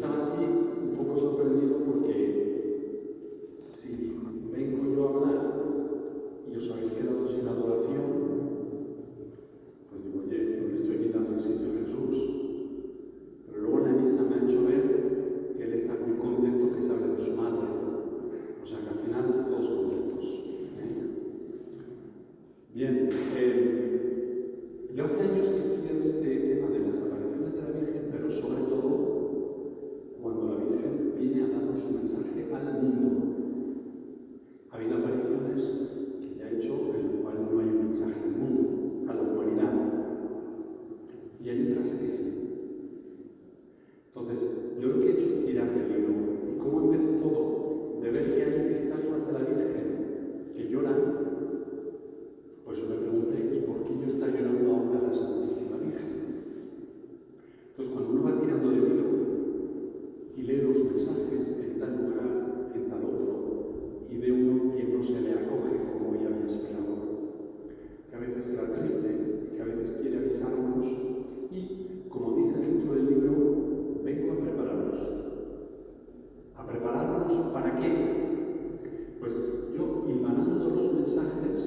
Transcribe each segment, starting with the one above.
estaba así un poco sorprendido porque si vengo yo a hablar y os habéis quedado sin adoración, pues digo, oye, no le estoy quitando el sitio a Jesús. Pero luego en la misa me ha hecho ver que él está muy contento que se hable de su madre. O sea que al final todos contentos. Bien, yo hace años que he estudiado este tema de las apariciones de la Virgen, pero sobre todo cuando la Virgen viene a darnos un mensaje al mundo. Ha habido apariciones que ya ha hecho en las cuales no hay un mensaje al mundo, a la humanidad. Y hay otras que sí. Entonces, yo lo que he hecho es tirar del hilo. ¿Y cómo empezó todo? De ver que hay estatuas de la Virgen que lloran. Pues yo me pregunté, ¿y por qué yo está llorando ahora la Santísima Virgen? Entonces, cuando uno va tirando del hilo y lee los mensajes en tal lugar, en tal otro, y ve uno que no se le acoge como ella había esperado, que a veces era triste, que a veces quiere avisarnos, y, como dice el título del libro, vengo a prepararnos. ¿A prepararnos para qué? Pues yo, hilvanando los mensajes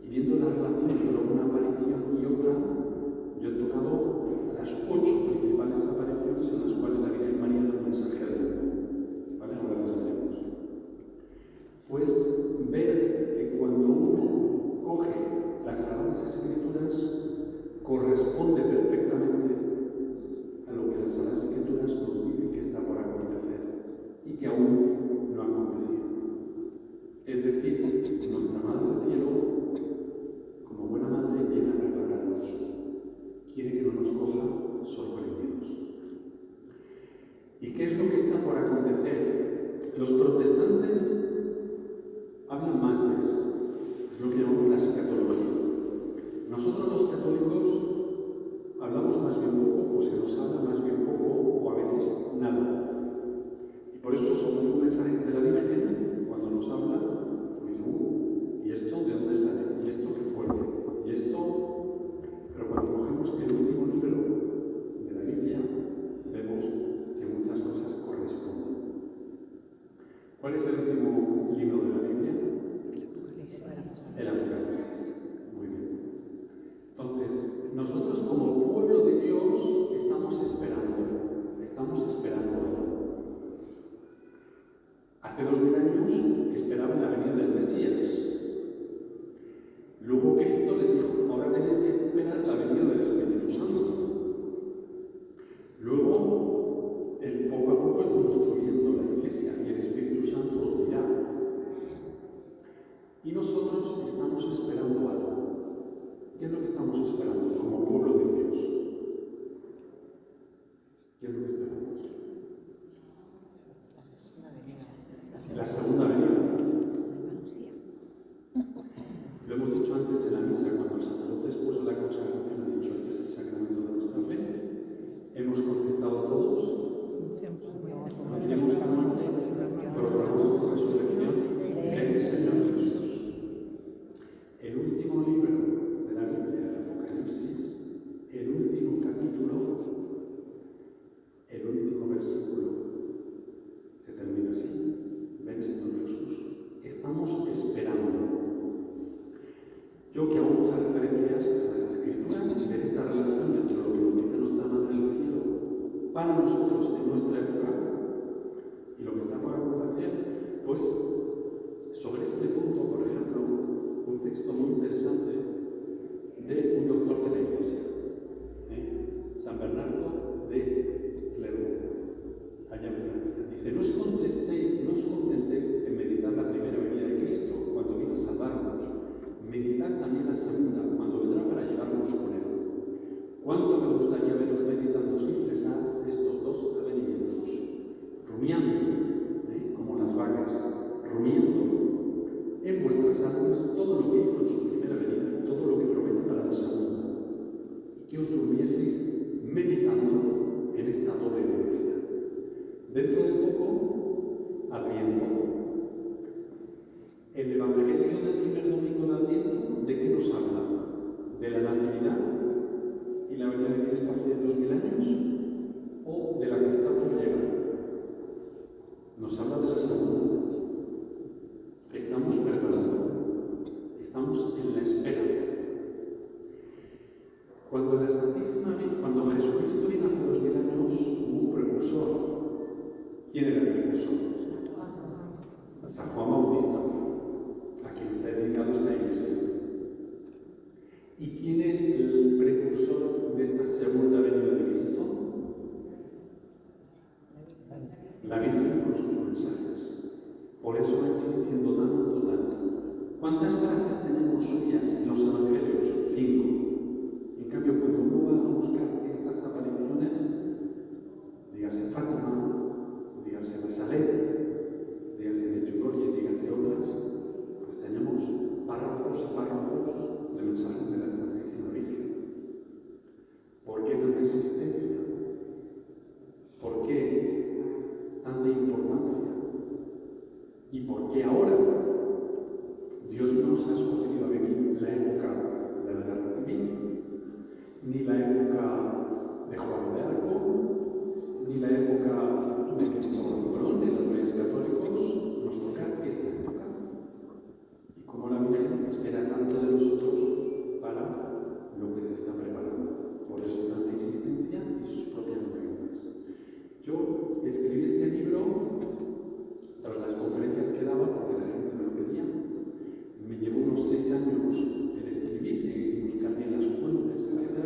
y viendo la relación entre una aparición y otra, yo he tocado las 8 principales apariciones en las cuales la Virgen María da un mensaje al mundo. ¿Vale? Ahora las veremos. Pues ver que cuando uno coge las Sagradas Escrituras, corresponde perfectamente a lo que las Sagradas Escrituras nos dicen que está por acontecer y que aún no ha acontecido. Es decir, nuestra Madre del Cielo, como buena madre, viene a prepararnos. Quiere que no nos coja sorprendidos. ¿Y qué es lo que está por acontecer? Los protestantes hablan más de eso. Es lo que llamamos la escatología. Nosotros los católicos hablamos más bien poco, o se nos habla más bien poco, o a veces nada. Y por eso somos los mensajes de la Virgen, cuando nos habla, pues ¿y esto de dónde sale? ¿Y esto qué fuerte? ¿Y esto? Pero cuando cogemos el último libro de la Biblia, vemos que muchas cosas corresponden. ¿Cuál es el último libro de la Biblia? El Apocalipsis. Muy bien. Entonces, nosotros como pueblo de Dios estamos esperando algo. Hace 2000 años esperaban la venida del Mesías. Luego Cristo les dijo, ahora tenéis que esperar la venida del Espíritu Santo. Luego, poco a poco construyendo la Iglesia y el Espíritu Santo os dirá. Y nosotros estamos esperando algo. ¿Qué es lo que estamos esperando como pueblo de Dios? ¿Qué es lo que esperamos? La segunda venida. Lo hemos dicho antes en la misa, cuando el sacerdote después de la consagración ha dicho, este es el sacramento de nuestra fe. Hemos contestado todos. Anunciamos tu muerte, proclamamos tu resurrección. Ven, Señor Jesús. El último libro de la Biblia, el Apocalipsis, el último capítulo, el último versículo, se termina así. Ven, Señor Jesús. Estamos esperando. Yo que hago muchas referencias a las Escrituras y ver esta relación entre lo que nos dice nuestra Madre del Cielo para nosotros en nuestra época y lo que está por acontecer, pues sobre este punto, por ejemplo, un texto muy interesante de un doctor de la Iglesia, San Bernardo de Clairvaux, allá en Francia. Dice, no os contentéis en meditar la primera venida de Cristo cuando viene a salvarnos. Meditad también la segunda, cuando vendrá para llevarnos con él. ¿Cuánto me gustaría veros meditando sin cesar estos dos avenimientos? Rumiando, como las vacas, rumiando en vuestras almas todo lo que hizo en su primera venida y todo lo que promete para la segunda. Y que os durmieseis meditando en esta doble herencia. Dentro de poco, Adviento. El Evangelio del primer domingo de Adviento, ¿de qué nos habla? ¿De la Natividad y la venida de Cristo hace 2000 años? o de la que está por llegar. Nos habla de la segunda. Estamos preparando, estamos en la espera. Cuando Jesucristo vino hace 2000 años, hubo un precursor. ¿Quién era el precursor? San Juan Bautista, a quien está dedicado esta iglesia. ¿Y quién es el precursor de esta segunda venida de Cristo? La Virgen con sus mensajes. Por eso va insistiendo tanto. ¿Cuántas frases tenemos suyas en los evangelios? 5. En cambio, cuando uno va a buscar estas apariciones, dígase Fátima, dígase Nazaret, dígase Medjugorje, dígase otras, pues tenemos párrafos y párrafos de mensajes de la Santísima Virgen. ¿Por qué tanta insistencia? ¿Por qué tanta importancia? ¿Y por qué ahora? Dios no nos ha escogido a vivir la época de la Guerra Civil, ni la época de Juan de Arco, ni la época de Cristóbal Colón, de los Reyes Católicos. Nos toca esta época. Y como la Virgen espera tanto de nosotros para lo que se está preparando. Por eso tanta insistencia y sus propias preguntas. Yo escribí este libro tras las conferencias que daba, porque la gente me lo pedía. Me llevó unos 6 años el escribir, en buscar bien las fuentes, etc.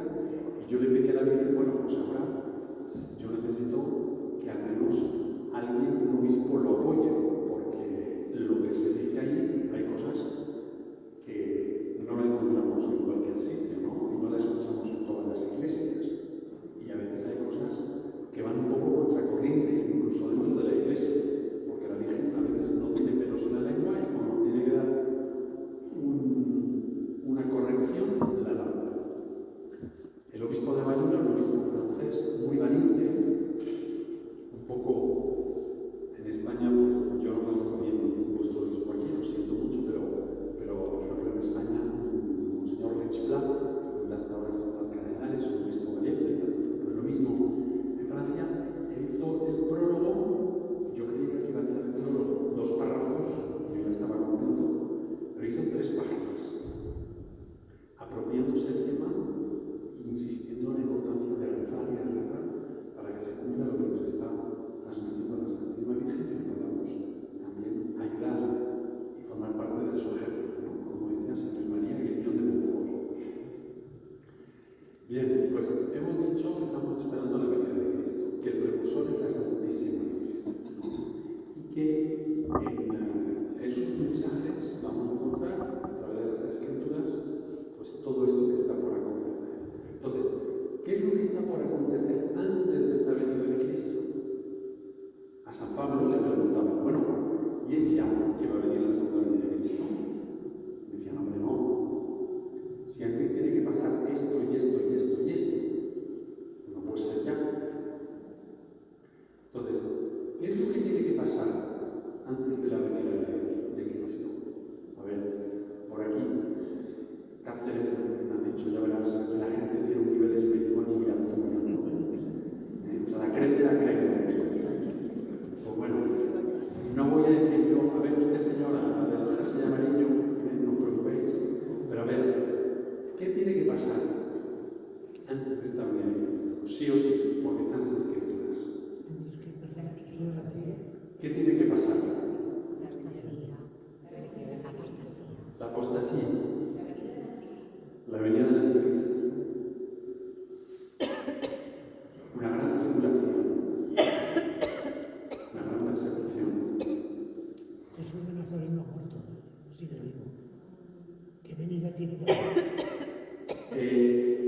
Y yo le pedí a la Virgen, bueno, pues ahora yo necesito que al menos alguien, un obispo, lo apoye, porque lo que se dice ahí hay cosas que no la encontramos en cualquier sitio, ¿no? Y no la escuchamos en todas las iglesias. Y a veces hay cosas que van un poco contracorriente, incluso dentro de la iglesia, porque la Virgen a veces no tiene pelos en la lengua y cuando tiene que dar una corrección, la da. El obispo de Bayona, un obispo francés muy valiente, un poco en España, pues yo no conozco bien vuestro obispo aquí, lo siento mucho, pero por ejemplo en España, un señor Richplat, donde hasta ahora es el cardenal, es un obispo valiente, pero es lo mismo. En Francia, él hizo el prólogo, yo creía que iba a hacer el prólogo 2 párrafos, y yo ya estaba contento, pero hizo 3 páginas, apropiándose del tema e insistiendo en la importancia de rezar para que se cumpla lo que nos está transmitiendo la Santísima Virgen y que podamos también ayudar y formar parte de su ejército, ¿no? Como decía San Luis María Guiñón de Montfort. Bien, pues hemos dicho que estamos esperando la venida de Cristo, que el precursor es la Santísima Virgen, ¿no? Y que en sus mensajes vamos a encontrar, a través de las Escrituras, pues todo esto que está por acontecer. Entonces, ¿qué es lo que está por acontecer antes de esta venida de Cristo? A San Pablo le preguntaban, bueno, ¿y es ya que va a venir la segunda venida de Cristo? Decían, hombre, no. Si antes tiene que pasar esto y esto y esto y esto, no puede ser ya. Entonces, ¿qué es lo que tiene que pasar antes de la venida de Cristo? A ver, por aquí, Cáceres me han dicho, ya verás, que la gente tiene un nivel espiritual muy alto, muy alto. O sea, la cree. Pues bueno, no voy a decir yo, a ver usted señora, del jersey amarillo, no os preocupéis, pero a ver, ¿qué tiene que pasar antes de esta venida de Cristo? Sí o sí, porque están las Escrituras. ¿Qué tiene que pasar? La apostasía. La venida del Anticristo. Una gran tribulación. Una gran persecución. Jesús de Nazaret no ha muerto, sigue vivo. ¿Qué venida tiene que haber?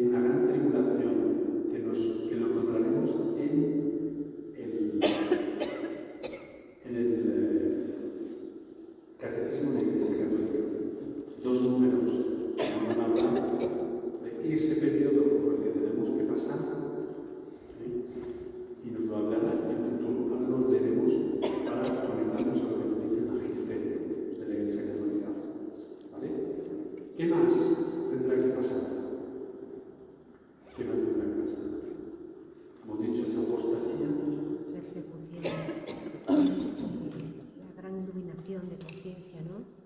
Una gran tribulación que lo encontraremos en el Catecismo de la Iglesia Católica. 2 números.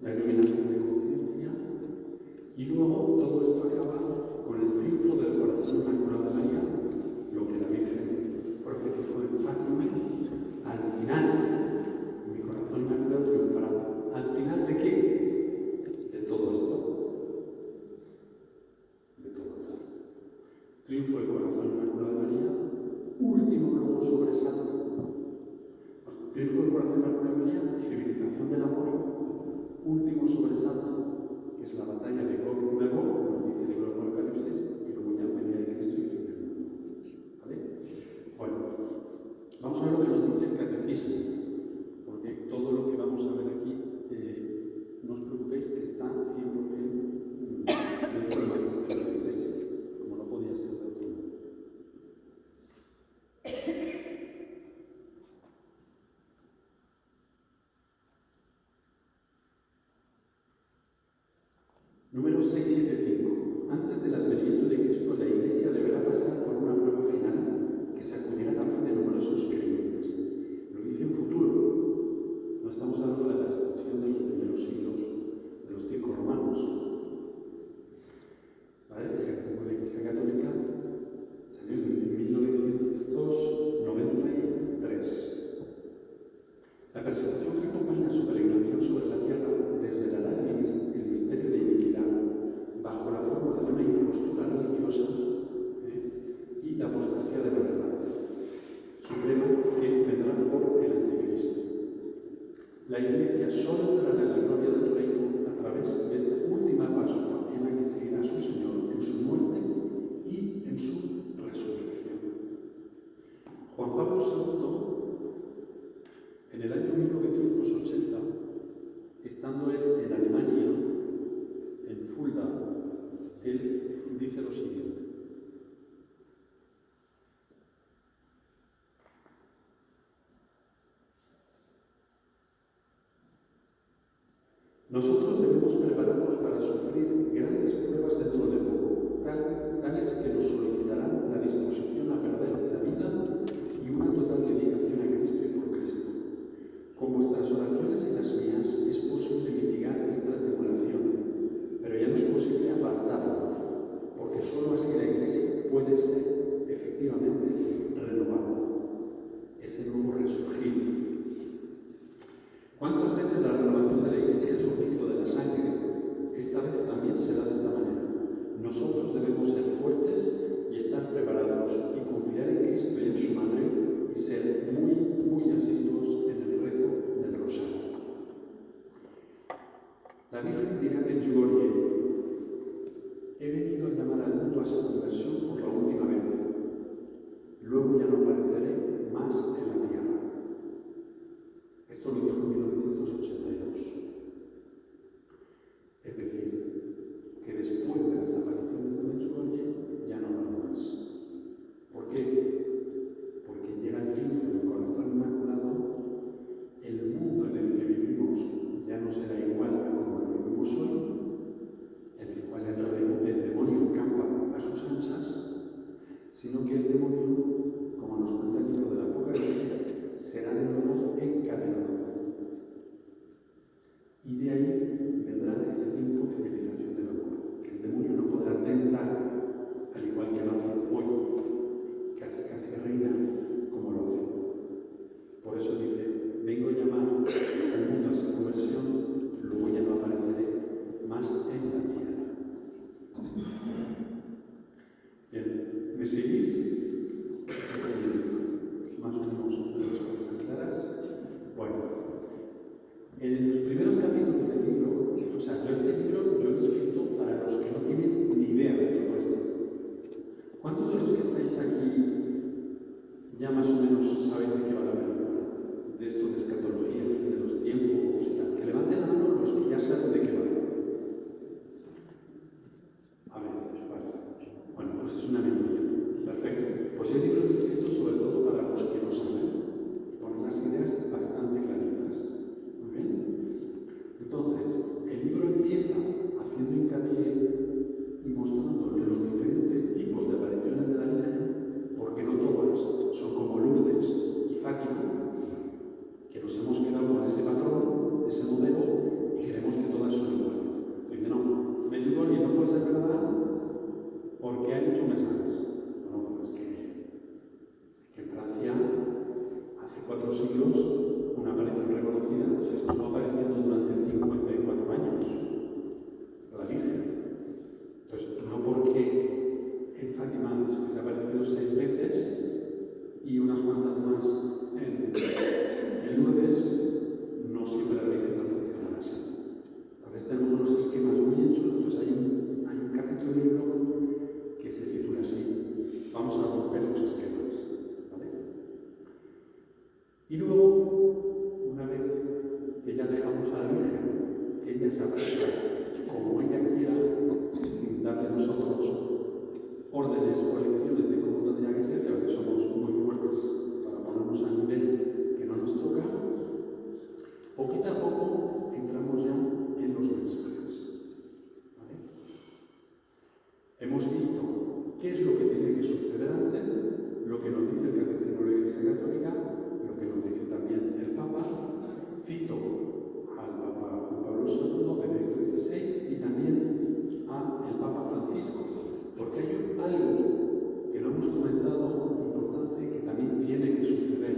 la iluminación de conciencia, y luego todo esto acaba con el triunfo del corazón inmaculado de María, lo que la Virgen profetizó en Fátima. Al final, mi corazón inmaculado triunfará. ¿Al final de qué? De todo esto. De todo esto. Triunfo del corazón inmaculado de María, último luego sobresalto. Triunfo del corazón inmaculado de María, civilización del amor, último sobresalto, que es la batalla de Gog y Magog, nos dice el libro de Apocalipsis, y luego ya venida de Cristo y fin del mundo. ¿Vale? Bueno, vamos a ver lo que nos dice el catecismo, porque todo lo que vamos a ver aquí, no os preocupéis que está 100% dentro del magisterio de la Iglesia, como no podía ser de otro modo. Número 675. Antes del advenimiento de Cristo, la Iglesia deberá pasar por una prueba final que sacudirá la fe de numerosos creyentes. Lo dice en futuro. No estamos hablando de la persecución de los primeros siglos de los circos romanos. ¿Vale? El Catecismo de la Iglesia Católica salió en 1993. La persecución que acompaña su peregrinación sobre la tierra desvelará el misterio de iniquidad bajo la forma de una impostura religiosa y la apostasía de la verdad suprema que vendrá por el anticristo. La Iglesia solo entrará en la gloria del reino a través de esta última Pascua en la que seguirá a su Señor en su muerte y en su resurrección. Juan Pablo II, en el año 1980, estando él en Alemania, en Fulda, él dice lo siguiente: nosotros debemos prepararnos para sufrir grandes pruebas dentro de poco, tales que nos solicitarán la disposición a perder la vida y una total dedicación a Cristo y por Cristo. Con vuestras oraciones y las mías es posible mitigar esta tribulación, pero ya no es posible apartarla, porque solo así la Iglesia puede ser efectivamente renovada. Ese nuevo resurgir. ¿Cuántas veces la renovación de la Iglesia ha surgido de la sangre? Esta vez también será de esta manera. Nosotros debemos ser fuertes y estar preparados y confiar en Cristo y en su Madre y ser muy asiduos en el rezo del rosario. La Virgen dirá en Medjugorje: he venido a llamar al mundo a su conversión por la última vez. Luego ya no apareceré más en la tierra. Esto lo dijo en 1982. Es decir, que después de las apariciones de Medjugorje ya no habrá más. ¿Por qué? Porque llega el triunfo del corazón inmaculado, el mundo en el que vivimos ya no será igual a como lo vivimos hoy, en el cual el demonio campa a sus anchas, sino que el demonio, como nos cuenta el libro del Apocalipsis, será de nuevo encadenado. Y de ahí vendrá este tiempo de civilización del amor, que el demonio no podrá tentar, al igual que lo hace hoy, casi reina como lo hace. Por eso dice: vengo a llamar al mundo a su conversión, luego ya no apareceré más en la tierra. Bien, ¿me seguís? Más o menos las cosas claras. Bueno, en los primeros capítulos del libro, o sea, este libro yo lo he escrito para los que no tienen ni idea de todo esto. ¿Cuántos de los que estáis aquí ya más o menos sabéis de qué va la película? De esto de escatología, de los tiempos y tal. Que levanten la mano los que ya saben de qué va. A ver, vale. Bueno, pues es una minoría. Perfecto. Pues el libro lo he escrito sobre todo para los que no saben y poner las ideas bastante claritas. Muy bien. Entonces, el libro empieza haciendo hincapié y mostrando los diferentes tipos de apariciones de la Virgen, porque no todas son como Lourdes y Fátima, los siglos, una aparición reconocida se estuvo apareciendo durante 54 años, la Virgen. Entonces, no porque en Fátima se ha aparecido 6 veces y unas cuantas más en Lourdes, no siempre la Virgen va a funcionar así. Entonces tenemos unos esquemas muy hechos. Entonces hay un capítulo del libro que se titula así: vamos a romper los esquemas, ¿vale? Y luego, una vez que ya dejamos a la Virgen, que ella se aparezca como ella quiera, sin darle nosotros órdenes o lecciones de cómo tendría que ser, que a veces somos muy fuertes para ponernos a nivel que no nos toca, poquito a poco entramos ya en los mensajes, ¿vale? Hemos visto qué es lo que tiene que suceder antes, lo que nos dice el Catecismo de la Iglesia Católica, lo que nos dice también el Papa. Cito al Papa Juan Pablo II, Benedicto XVI, y también al Papa Francisco, porque hay algo que no hemos comentado importante que también tiene que suceder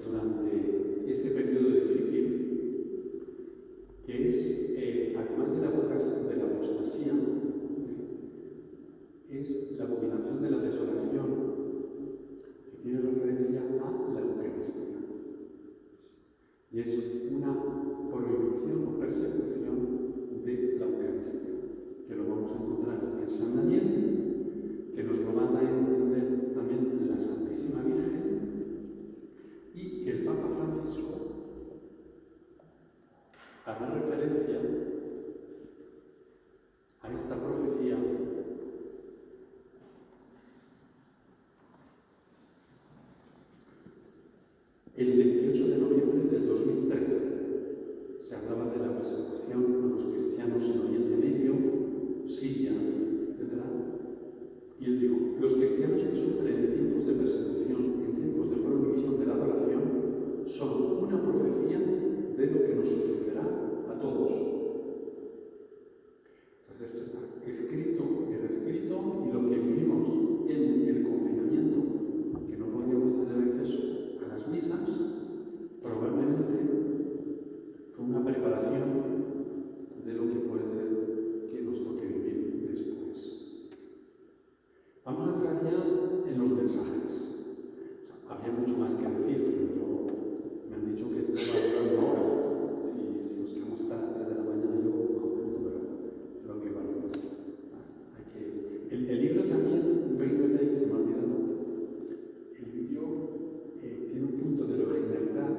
durante ese periodo difícil, que es, además de la apostasía, es la abominación de la desolación, que tiene referencia a la Eucaristía. Y es una prohibición o persecución de la Eucaristía, que lo vamos a encontrar en San Daniel, que nos lo va a dar a entender también la Santísima Virgen, y que el Papa Francisco hará referencia a esta profecía el 28 de noviembre del 2013. Se hablaba de la persecución a los cristianos en Oriente Medio, Siria, etc. Y él dijo: los cristianos que sufren en tiempos de persecución, en tiempos de prohibición de la adoración, son una profecía de lo que nos sucederá a todos. Entonces esto está escrito y reescrito, y lo que vivimos en el confinamiento, que no podíamos tener acceso a las misas, probablemente fue una preparación de lo que puede ser que nos toque vivir después. Vamos a entrar ya en los mensajes. Había mucho más que decir, pero me han dicho que esto va a durar una hora. Si nos quedamos hasta las 3 de la mañana, yo contento, pero creo que vale. El libro también, un pequeño detalle que se me ha olvidado, el vídeo tiene un punto de originalidad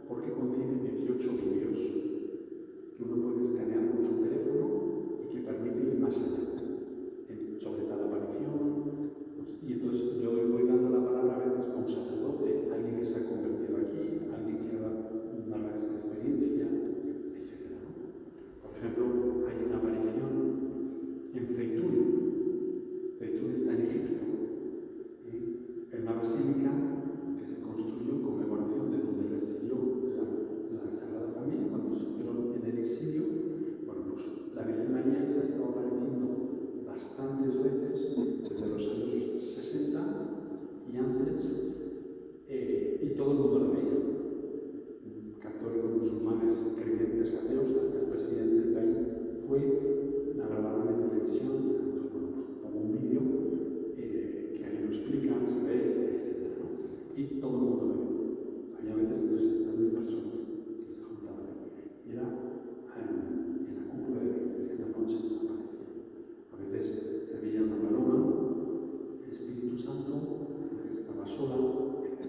porque contiene 18 vídeos que uno puede escanear con su teléfono y que permite ir más allá sobre tal aparición. Y entonces yo voy dando la palabra a veces a un sacerdote, alguien que se ha convertido aquí, alguien que va a narrar esta experiencia, etc. Por ejemplo, hay una aparición en Zeitún. Zeitún está en Egipto, en una basílica que se construyó en conmemoración de donde residió la Sagrada Familia cuando estuvieron en el exilio. Bueno, pues la Virgen María se ha estado apareciendo bastantes veces desde los años 60 y antes, y todo el mundo la veía. Católicos, musulmanes, creyentes, ateos, hasta el presidente del país la grabaron en televisión. Entonces, bueno, pues pongo un vídeo que ahí lo explican, se ve, etc. Y todo el mundo lo veía. Había a veces 300.000 personas que se juntaban ahí. Y era en la cúpula de la iglesia, en la noche aparecía. A veces se veía una paloma, el Espíritu Santo, a veces estaba sola, etc.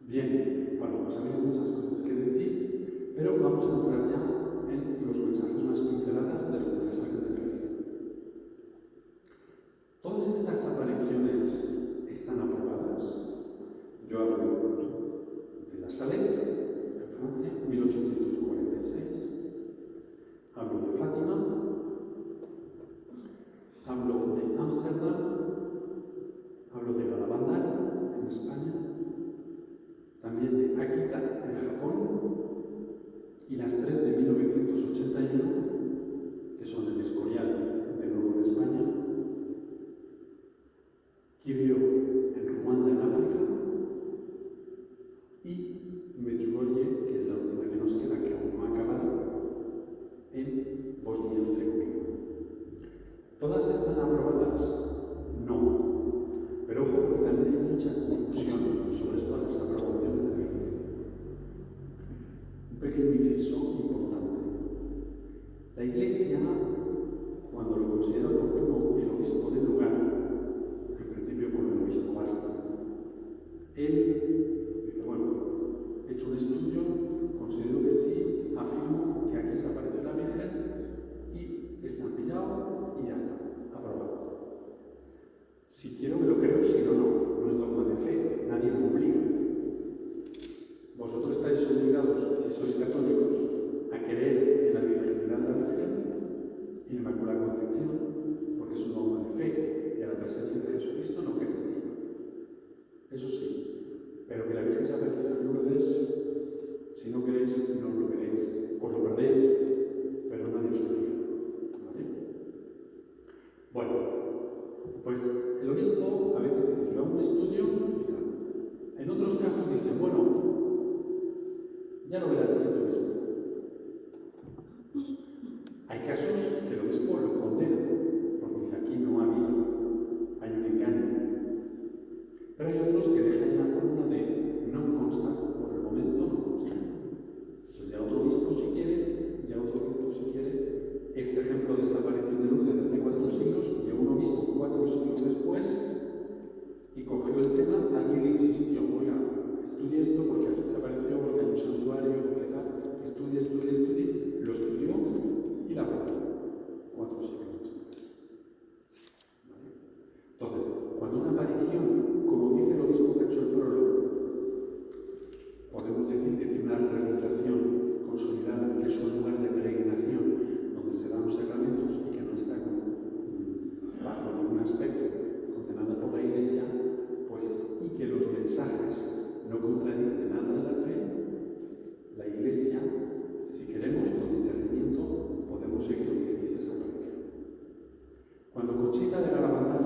Bien, bueno, pues había muchas cosas que decir, pero vamos a entrar ya en los mensajes más pinceladas de lo que les hace de la Virgen. Todas estas apariciones están aprobadas. Yo hablo de la Salette, en Francia, 1846. Hablo de Fátima. Hablo de Ámsterdam. Hablo de Galavandal, en España. También de Akita, en Japón. Y las 3 de 1981, que son el Escorial, de nuevo en España. Kirio, en Ruanda, en África. pequeño inciso importante. La Iglesia, cuando lo considera oportuno el obispo del lugar, en principio con el obispo basta, él dice, bueno, he hecho un estudio, considero que sí, afirmo que aquí se apareció la Virgen y está pillado y ya está, aprobado. Si quiero me lo creo, si no, no es dogma de fe, nadie me obliga. Vosotros estáis obligados, si sois católicos, a creer en la virginidad de la Virgen y en la Inmaculada Concepción, porque es un dogma de fe, y a la presencia de Jesucristo no queréis ir. Eso sí, pero que la Virgen se apareció en Lourdes, si no queréis, no lo veréis, os lo perdéis, pero nadie os obliga. ¿Vale? Bueno, pues el obispo a veces dice, yo hago un estudio y tal. En otros casos dice, bueno, ya lo verá el siguiente obispo. Hay casos que el obispo lo condena, porque dice, aquí no ha habido, hay un engaño. Pero hay otros que dejan la fórmula de no consta, por el momento no consta. Entonces ya otro obispo si quiere, este ejemplo de desaparición de Lourdes de hace 4 siglos, llegó un obispo 4 siglos después y cogió el tema, alguien le insistió, oiga, estudie esto porque aquí se apareció, porque hay un santuario, porque tal, estudie, lo estudió y la aprobó 4 siglos después. ¿Vale? Entonces, cuando una aparición, como dice el obispo que ha hecho el prólogo, podemos decir que tiene una realización consolidada, que es un lugar de peregrinación donde se dan los sacramentos y que no está bajo ningún aspecto condenada por la Iglesia, pues, y que los mensajes no contradicen nada de la fe, la Iglesia, si queremos con discernimiento, podemos seguir lo que dice esa aparición. Cuando Conchita de Garabandal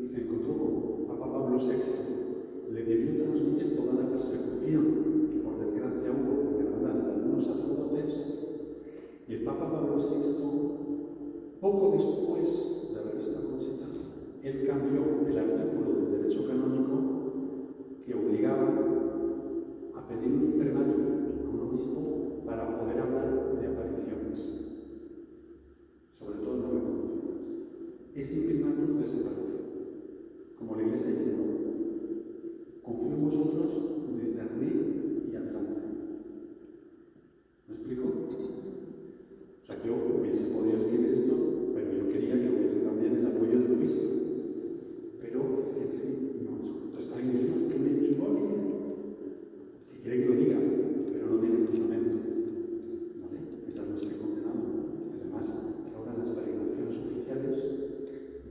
se encontró con Papa Pablo VI, le debió transmitir toda la persecución que por desgracia hubo en Granada de algunos sacerdotes, y el Papa Pablo VI, poco después de haber visto a Conchita, él cambió el artículo del derecho canónico que obligaba a pedir un imprimatur a un obispo para poder hablar de apariciones, sobre todo no reconocidas. Ese imprimatur desapareció. Como la Iglesia dice, no, confío en vosotros, discernir y adelante. ¿Me explico? O sea, yo hubiese podido escribir esto, pero yo quería que hubiese también el apoyo del obispo. Pero en sí no es. Entonces alguien dice, no, es que me equivoqué. Si quiere que lo diga, pero no tiene fundamento. ¿Vale? Mientras no esté condenado. Además, que ahora las peregrinaciones oficiales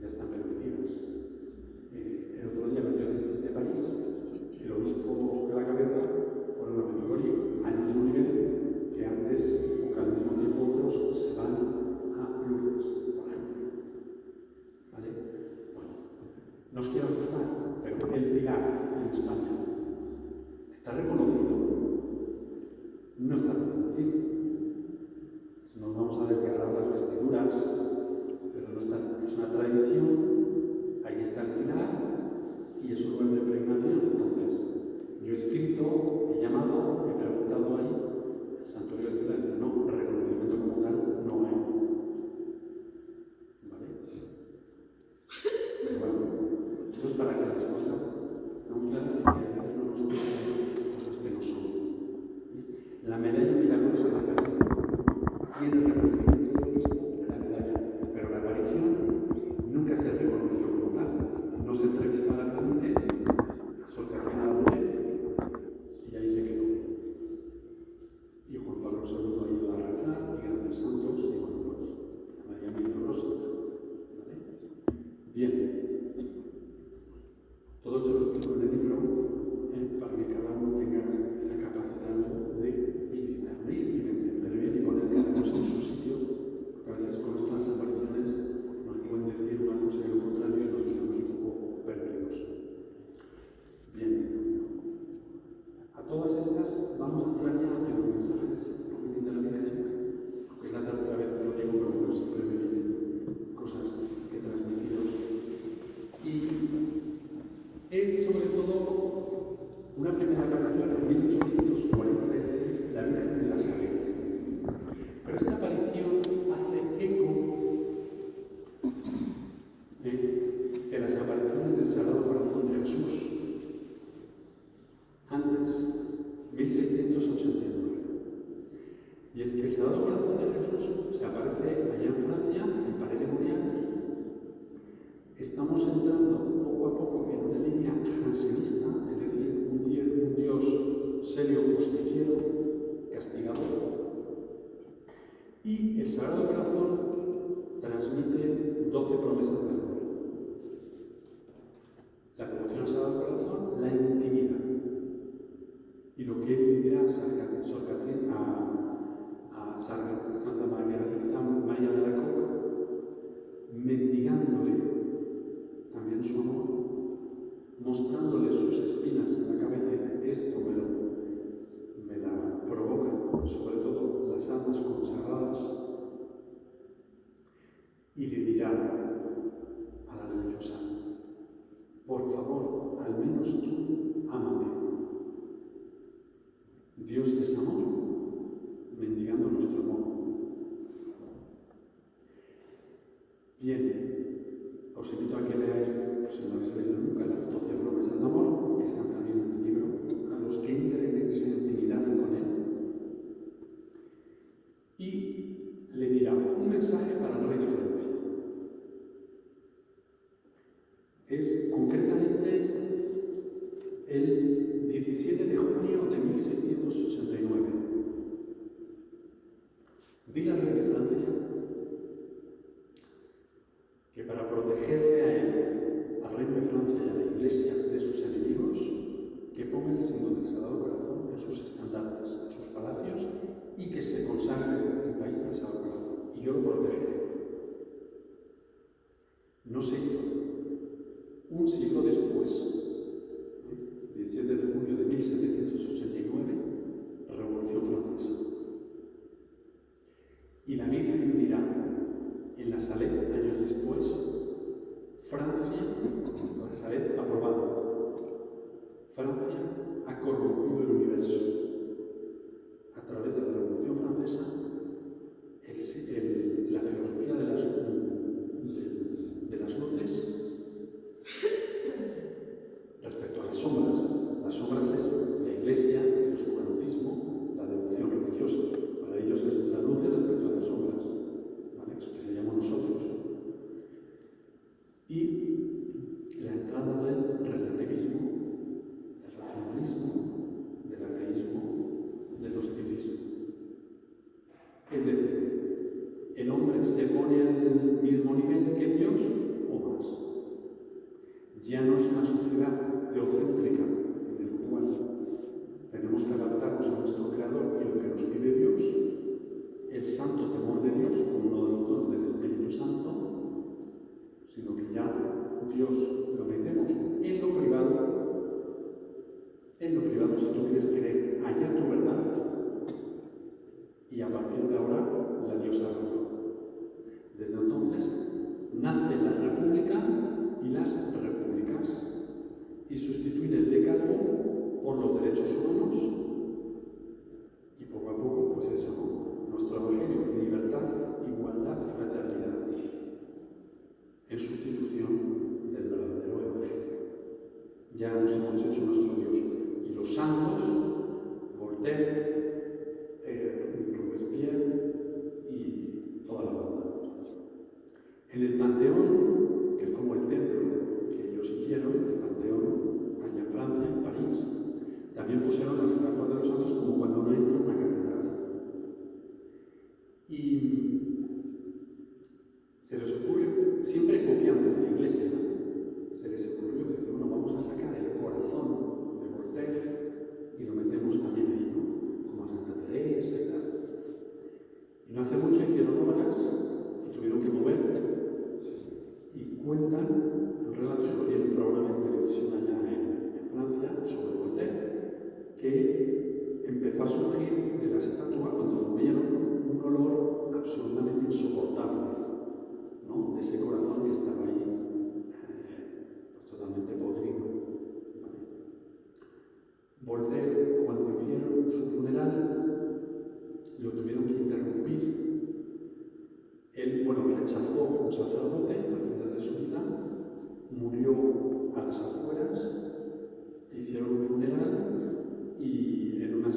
ya están permitidas. El otro día en la diócesis de París, el obispo de la cabeza fueron a Medjugorje al mismo nivel que antes, o que al mismo tiempo otros se van a Lourdes, por ejemplo. ¿Vale? Bueno, no os quiero asustar, pero el Pilar en España está reconocido, no está reconocido. Nos vamos a desgarrar las vestiduras, pero no está, es una tradición. Ahí está el Pilar y es un lugar de peregrinación. Entonces, yo he escrito, he llamado, he preguntado ahí, el santuario del Pilar, no, reconocimiento como tal no hay. ¿Vale? Pero bueno, esto es para que las cosas estamos claras y que a veces no nos ocurran cosas que no son. La medalla milagrosa en la cabeza tiene reconocimiento del obispo, la medalla, pero la aparición nunca se reconoció como tal. No se entrevistó a la gente, asociación y ahí se quedó. Y Juan Pablo II ha ido a rezar, y grandes santos, y bueno, pues, la María Milagrosa. ¿Vale? Bien. Todo esto lo explico en el libro para que cada uno tenga esa capacidad de discernir y de entender bien y poner cada cosa en su sitio, porque a veces con estas apariciones nos pueden decir una cosa y lo contrario y nos quedamos un poco perdidos. Bien. A todas estas vamos a entrar ya en los mensajes de la Virgen, que es la tercera vez que lo digo, pero bueno, siempre me vienen cosas que transmitiros. Y es sobre todo una primera aparición en 1846 1689. Y es que el Sagrado Corazón de Jesús se aparece allá en Francia, en Paris-le-Monial. Estamos entrando poco a poco en una línea jansenista, es decir, un Dios serio, justiciero, castigador. Y el Sagrado Corazón transmite 12 promesas de amor. La devoción al Sagrado Corazón la intimida. Y lo que él dirá a Santa María de la Coca, mendigándole también su amor, mostrándole sus espinas en la cabeza, y esto me la provocan, sobre todo las almas consagradas, y le dirá a la religiosa: por favor, al menos tú, ámame. Dios es amor, mendigando nuestro amor. Bien, os invito a que leáis, si no habéis leído nunca, las 12 promesas de amor, que están también en el libro, a los que entren en esa intimidad con él. Y le dirá un mensaje para el rey de Francia. Es concretamente el 17 de junio de 1689. Dile al rey de Francia que para protegerle a él, al reino de Francia y a la Iglesia de sus enemigos, que ponga el signo del Sagrado Corazón en sus estandartes, en sus palacios, y que se consagre el país al Sagrado Corazón. Y yo lo protegeré. No se hizo. Un siglo después, 17 de junio de 1789, Revolución Francesa. Y la Virgen dirá en la Salette, años después, Francia, la Salette aprobado. Francia ha corrompido el universo. A través de la Revolución Francesa, la filosofía de las luces respecto a las sombras es la Iglesia, el oscurantismo, la devoción religiosa. Para ellos es las luces respecto a las sombras, ¿vale? Eso que se llama nosotros. Y la entrada del relativismo, del racionalismo, del ateísmo, del gnosticismo. Es decir, el hombre se pone al mismo nivel que Dios o más. Ya no es una sociedad teocéntrica en el cual tenemos que adaptarnos a nuestro Creador y lo que nos pide Dios, el santo temor de Dios como uno de los dones del Espíritu Santo, sino que ya Dios lo metemos en lo privado, si tú quieres creer, halla tu verdad, y a partir de ahora la diosa razón. Desde entonces nace la república y las repúblicas, y sustituir el decálogo por los derechos humanos, y poco a poco, pues eso, ¿no? Nuestro evangelio: libertad, igualdad, fraternidad, en sustitución del verdadero evangelio. Ya nos hemos hecho nuestro Dios. Y los santos, Voltaire, Robespierre y toda la banda. En el Panteón, que es como el templo que ellos hicieron, el Panteón, allá en Francia, en París, también pusieron las estatuas de los santos como cuando uno entra en una catedral. Y se les ocurre, siempre copiando la Iglesia, se les ocurrió decir: bueno, vamos a sacar el corazón de Voltaire y lo metemos también ahí, ¿no? Como a Santa Teresa y tal. Y no hace mucho hicieron obras y tuvieron que mover. Y cuentan un relato, yo vi un programa en televisión allá en Francia sobre Voltaire, que empezó a surgir de la estatua cuando vieron un olor absolutamente insoportable, ¿no? De ese corazón que estaba ahí, pues totalmente podrido, ¿vale? Voltaire, cuando hicieron su funeral, lo tuvieron que interrumpir. Él, rechazó a un sacerdote al final de su vida, murió a las afueras, hicieron un funeral y en unas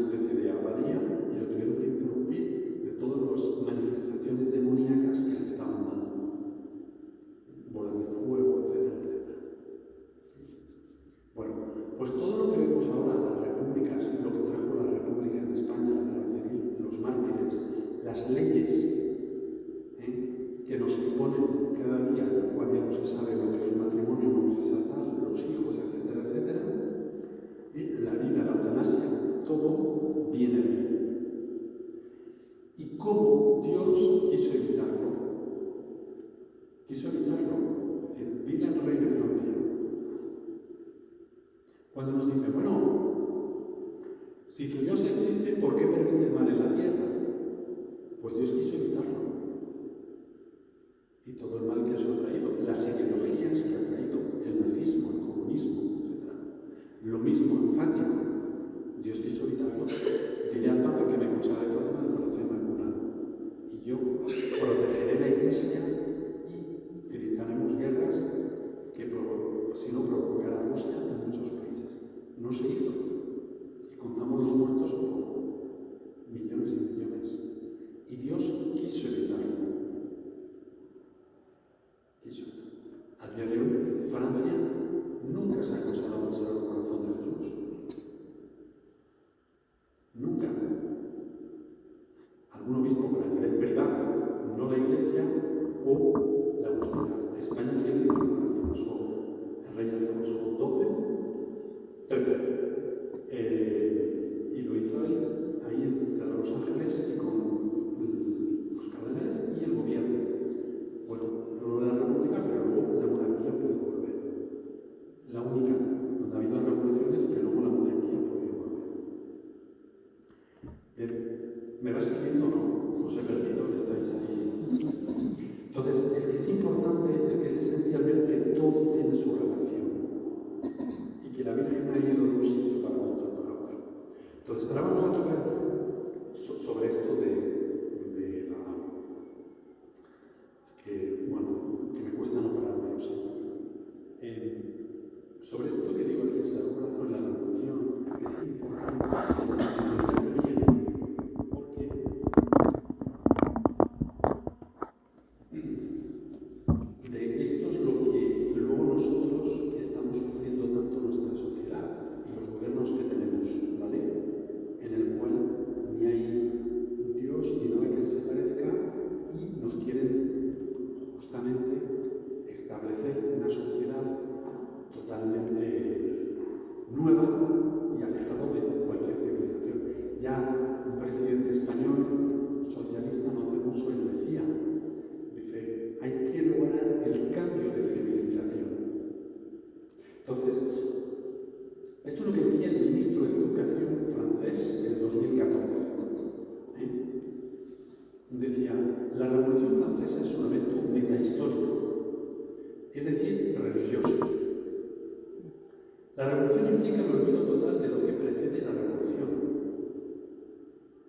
Si tu Dios existe, ¿por qué permite el mal en la tierra? Pues Dios quiso evitarlo. Y todo el mal que eso ha traído, las ideologías que ha traído, el nazismo, el comunismo, etc. Lo mismo, enfático. Dios quiso evitarlo. Diré al Papa que me consagre Fátima al corazón inmaculado. Y yo protegeré la Iglesia y evitaremos guerras que, si no, provocará Rusia en muchos países. No se hizo. Y contamos los muertos por millones y millones. Y Dios quiso evitarlo. A día de hoy, Francia nunca se ha consagrado al Sagrado Corazón de Jesús. Nunca. Algún obispo para el nivel privado, no la Iglesia o la autoridad. España sí lo hizo con el rey Alfonso XIII. Y lo hizo ahí en Ciudad de Los Ángeles y con los cardenales y el gobierno. Bueno, no la República, pero luego la monarquía pudo volver. La única donde ha habido revoluciones que luego la monarquía ha podido volver. Bien, ¿me vas siguiendo o no? Os he perdido, estáis ahí. Entonces, es que es importante, es que es esencial ver que todo tiene su relación. Y que la Virgen ha ido de un sitio para otro, para otro. Entonces, ahora vamos a tocar sobre esto de la... que me cuesta no pararme, lo siento. Sobre esto que digo aquí, Sagrado Corazón, la revolución, es que es importante entender bien, porque de esto es lo que luego nosotros estamos sufriendo tanto en nuestra sociedad y los gobiernos que tenemos, ¿vale? En el cual ni hay Dios ni nada que se parezca y nos quieren justamente establecer una sociedad totalmente nueva y alejado de cualquier civilización. Ya un presidente español socialista no hace mucho él decía, dice, hay que lograr el cambio de civilización. Entonces, esto es lo que decía el ministro de Educación francés en 2014. Decía, la Revolución Francesa es un evento metahistórico, es decir, religioso. La revolución implica el olvido total de lo que precede la revolución.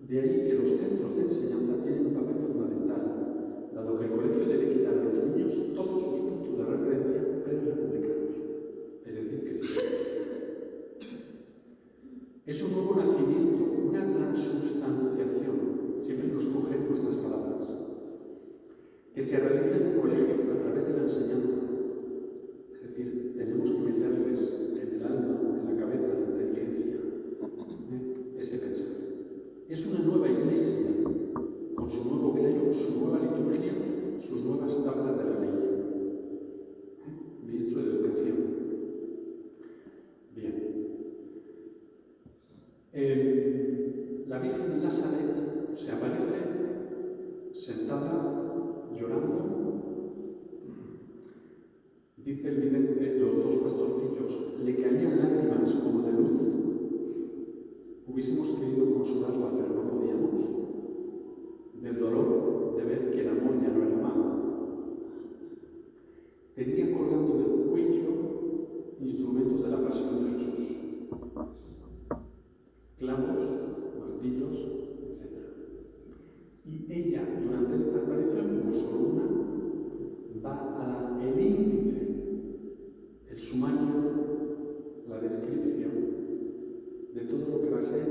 De ahí que los centros de enseñanza tienen un papel fundamental, dado que el colegio debe quitar a los niños todos sus puntos de referencia pre-republicanos, es decir, cristianos. Es un nuevo nacimiento, una transubstanciación, siempre nos cogen nuestras palabras, que se realiza en un colegio a través de la enseñanza. Es decir, tenemos que meterles en el alma, en la cabeza, en la inteligencia, ese pensamiento. Es una nueva iglesia, con su nuevo clero, su nueva liturgia, sus nuevas tablas de la ley. Ministro de Educación. Bien. La Virgen de Nazaret se aparece sentada, llorando. Dice el vidente, los dos pastorcillos, le caían lágrimas como de luz. Hubiésemos querido consolarla, pero no podíamos. Del dolor de ver que el amor ya no era amado. Tenía colgando del cuello instrumentos de la pasión de Jesús. Clavos, martillos, etc. Y ella, durante esta aparición, no solo una, va a dar el índice, el sumario, la descripción de todo lo que va a ser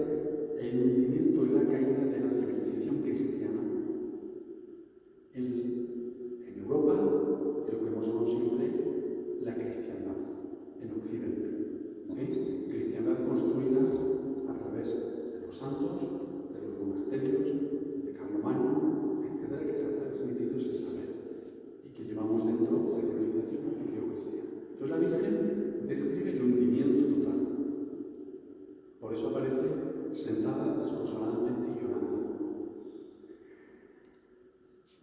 el hundimiento y la caída de la civilización cristiana en Europa, en lo que hemos llamado siempre la cristiandad, en Occidente. Cristiandad construida a través de los santos, de los monasterios, de Carlomagno, etcétera, que se ha transmitido ese saber y que llevamos dentro de esa civilización judío-cristiana. Entonces la Virgen describe el hundimiento total. Por eso aparece sentada desconsoladamente y llorando.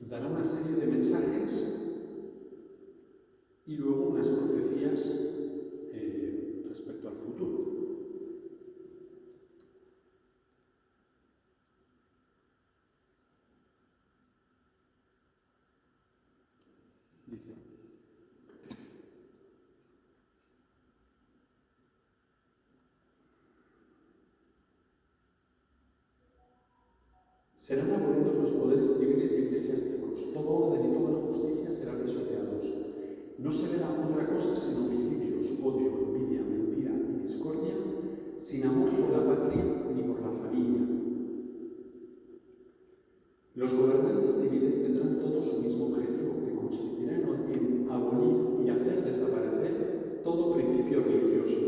Dará una serie de mensajes y luego unas profecías respecto al futuro. dice. Serán abolidos los poderes civiles y eclesiásticos, todo orden y toda justicia serán pisoteados. No se verá otra cosa sino homicidios, odio, envidia, mentira y discordia, sin amor por la patria ni por la familia. Los gobernantes civiles tendrán todos su mismo objetivo, que consistirá en abolir y hacer desaparecer todo principio religioso,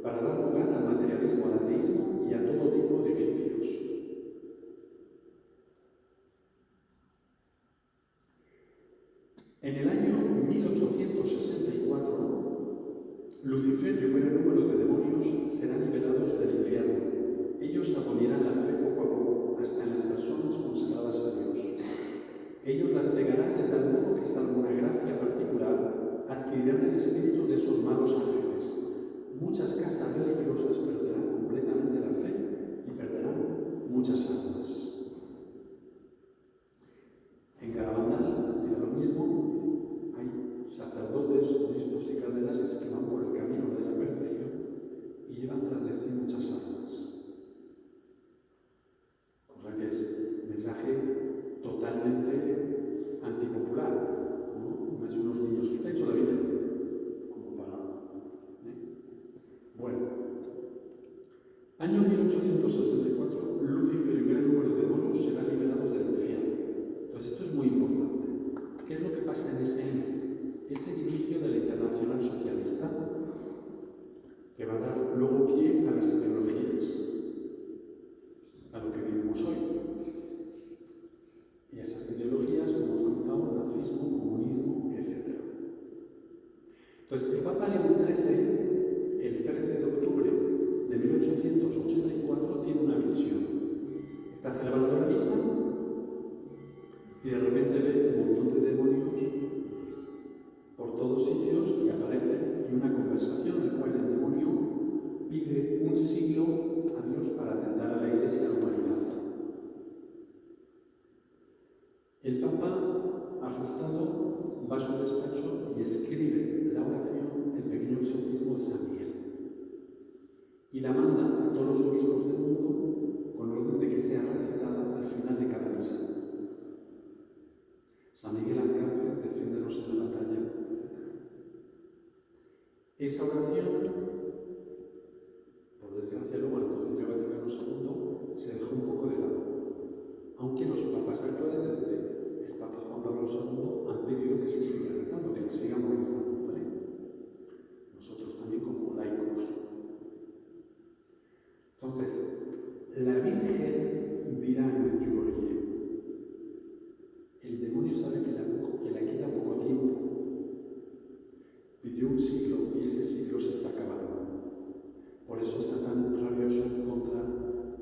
para dar lugar al materialismo, al ateísmo y a todo tipo de vicios. En el año 1864, Lucifer y un gran número de demonios serán liberados del infierno. Ellos abolirán la fe poco a poco, hasta en las personas consagradas a Dios. Ellos las cegarán de tal modo que, salvo una gracia particular, adquirirán el espíritu de esos malos ángeles. Muchas casas religiosas perderán completamente la fe y perderán muchas almas. En Garabandal, dirá lo mismo, hay sacerdotes, obispos y cardenales que van por el camino de la perdición y llevan tras de sí muchas almas. Cosa que es un mensaje totalmente antipopular, ¿no? Más unos niños que te ha hecho la Virgen, como para... Bueno, año 1864, Lucifer y un gran número de demonios serán liberados del infierno. Entonces, esto es muy importante. ¿Qué es lo que pasa en ese año? Es el inicio de la Internacional Socialista, que va a dar luego pie a las ideologías, a lo que vivimos hoy. Y esas ideologías, como hemos contado, nazismo, comunismo, etc. Entonces, el Papa León XIII, el 13 de octubre de 1884, tiene una visión. Está celebrando la misa y de repente ve un montón de demonios por todos sitios que aparecen y una conversación en la cual el demonio pide un siglo a Dios para atentar a la Iglesia y a la humanidad. El Papa, asustado, va a su despacho y escribe la oración, el pequeño exorcismo de San Miguel, y la manda a todos los obispos del mundo con orden de que sea recitada al final de cada misa. San Miguel Arcángel, defiéndenos en la batalla, etc. Esa oración, por desgracia, luego en el Concilio Vaticano II se dejó un poco de lado. Aunque los papas actuales, desde el Papa Juan Pablo II, han pedido que se siga rezando, que nos sigamos rezando, ¿vale? Nosotros también como laicos. Entonces, la Virgen dirá en el Yugorie: el demonio sabe que le queda poco tiempo. Pidió un siglo y ese siglo se está acabando. Por eso está tan rabioso contra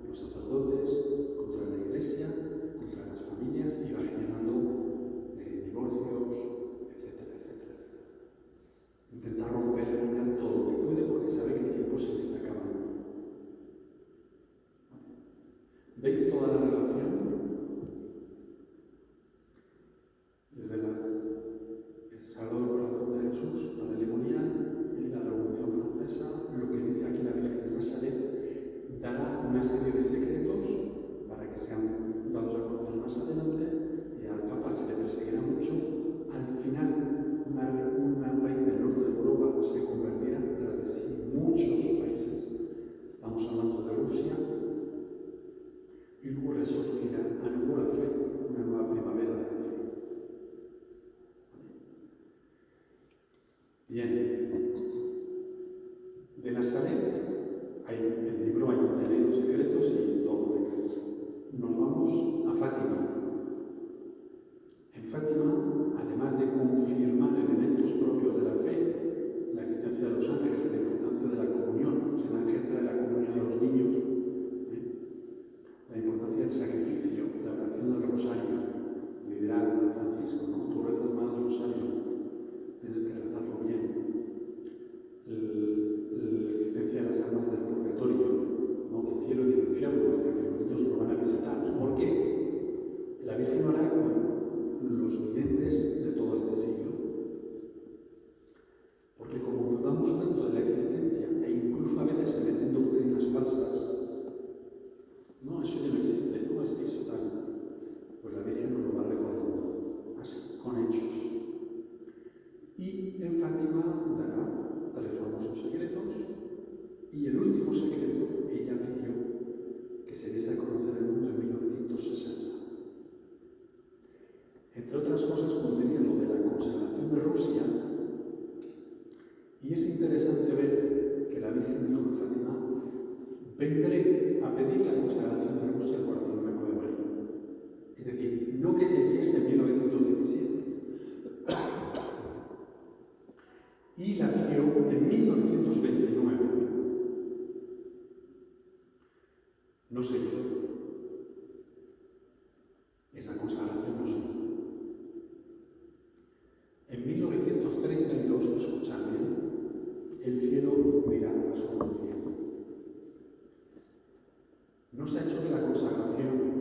los sacerdotes, contra la Iglesia, contra las familias, y va generando divorcios, etcétera, etcétera, etcétera. Intenta romper todo lo que puede porque sabe que el tiempo se le está acabando. ¿Veis toda la relación? Desde el Sagrado Corazón de Jesús, Padre Lemonial, en la Revolución Francesa, lo que dice aquí la Virgen de Nazaret, dará una serie de secretos para que sean dados a conocer más adelante, y al Papa se le perseguirá mucho. Al final, un país del norte de Europa se convertirá tras de sí muchos países, estamos hablando de Rusia, y luego resurgirá a nueva fe, una nueva primavera de la fe. Bien, de Nazaret, el libro hay los secretos y todo lo demás. Nos vamos a Fátima. En Fátima, además de confirmar elementos propios de la fe, la existencia de los ángeles, la importancia de la comunión, pues el ángel trae la comunión a los niños, la importancia del sacrificio, la oración vendré a pedir la consagración de Rusia al corazón blanco de María. Es decir, no que se hiciese en 1917. Y la pidió en 1929. No se hizo. Esa consagración no se hizo. En 1932, escuchadme, el cielo dirá a su anuncia: no se ha hecho la consagración.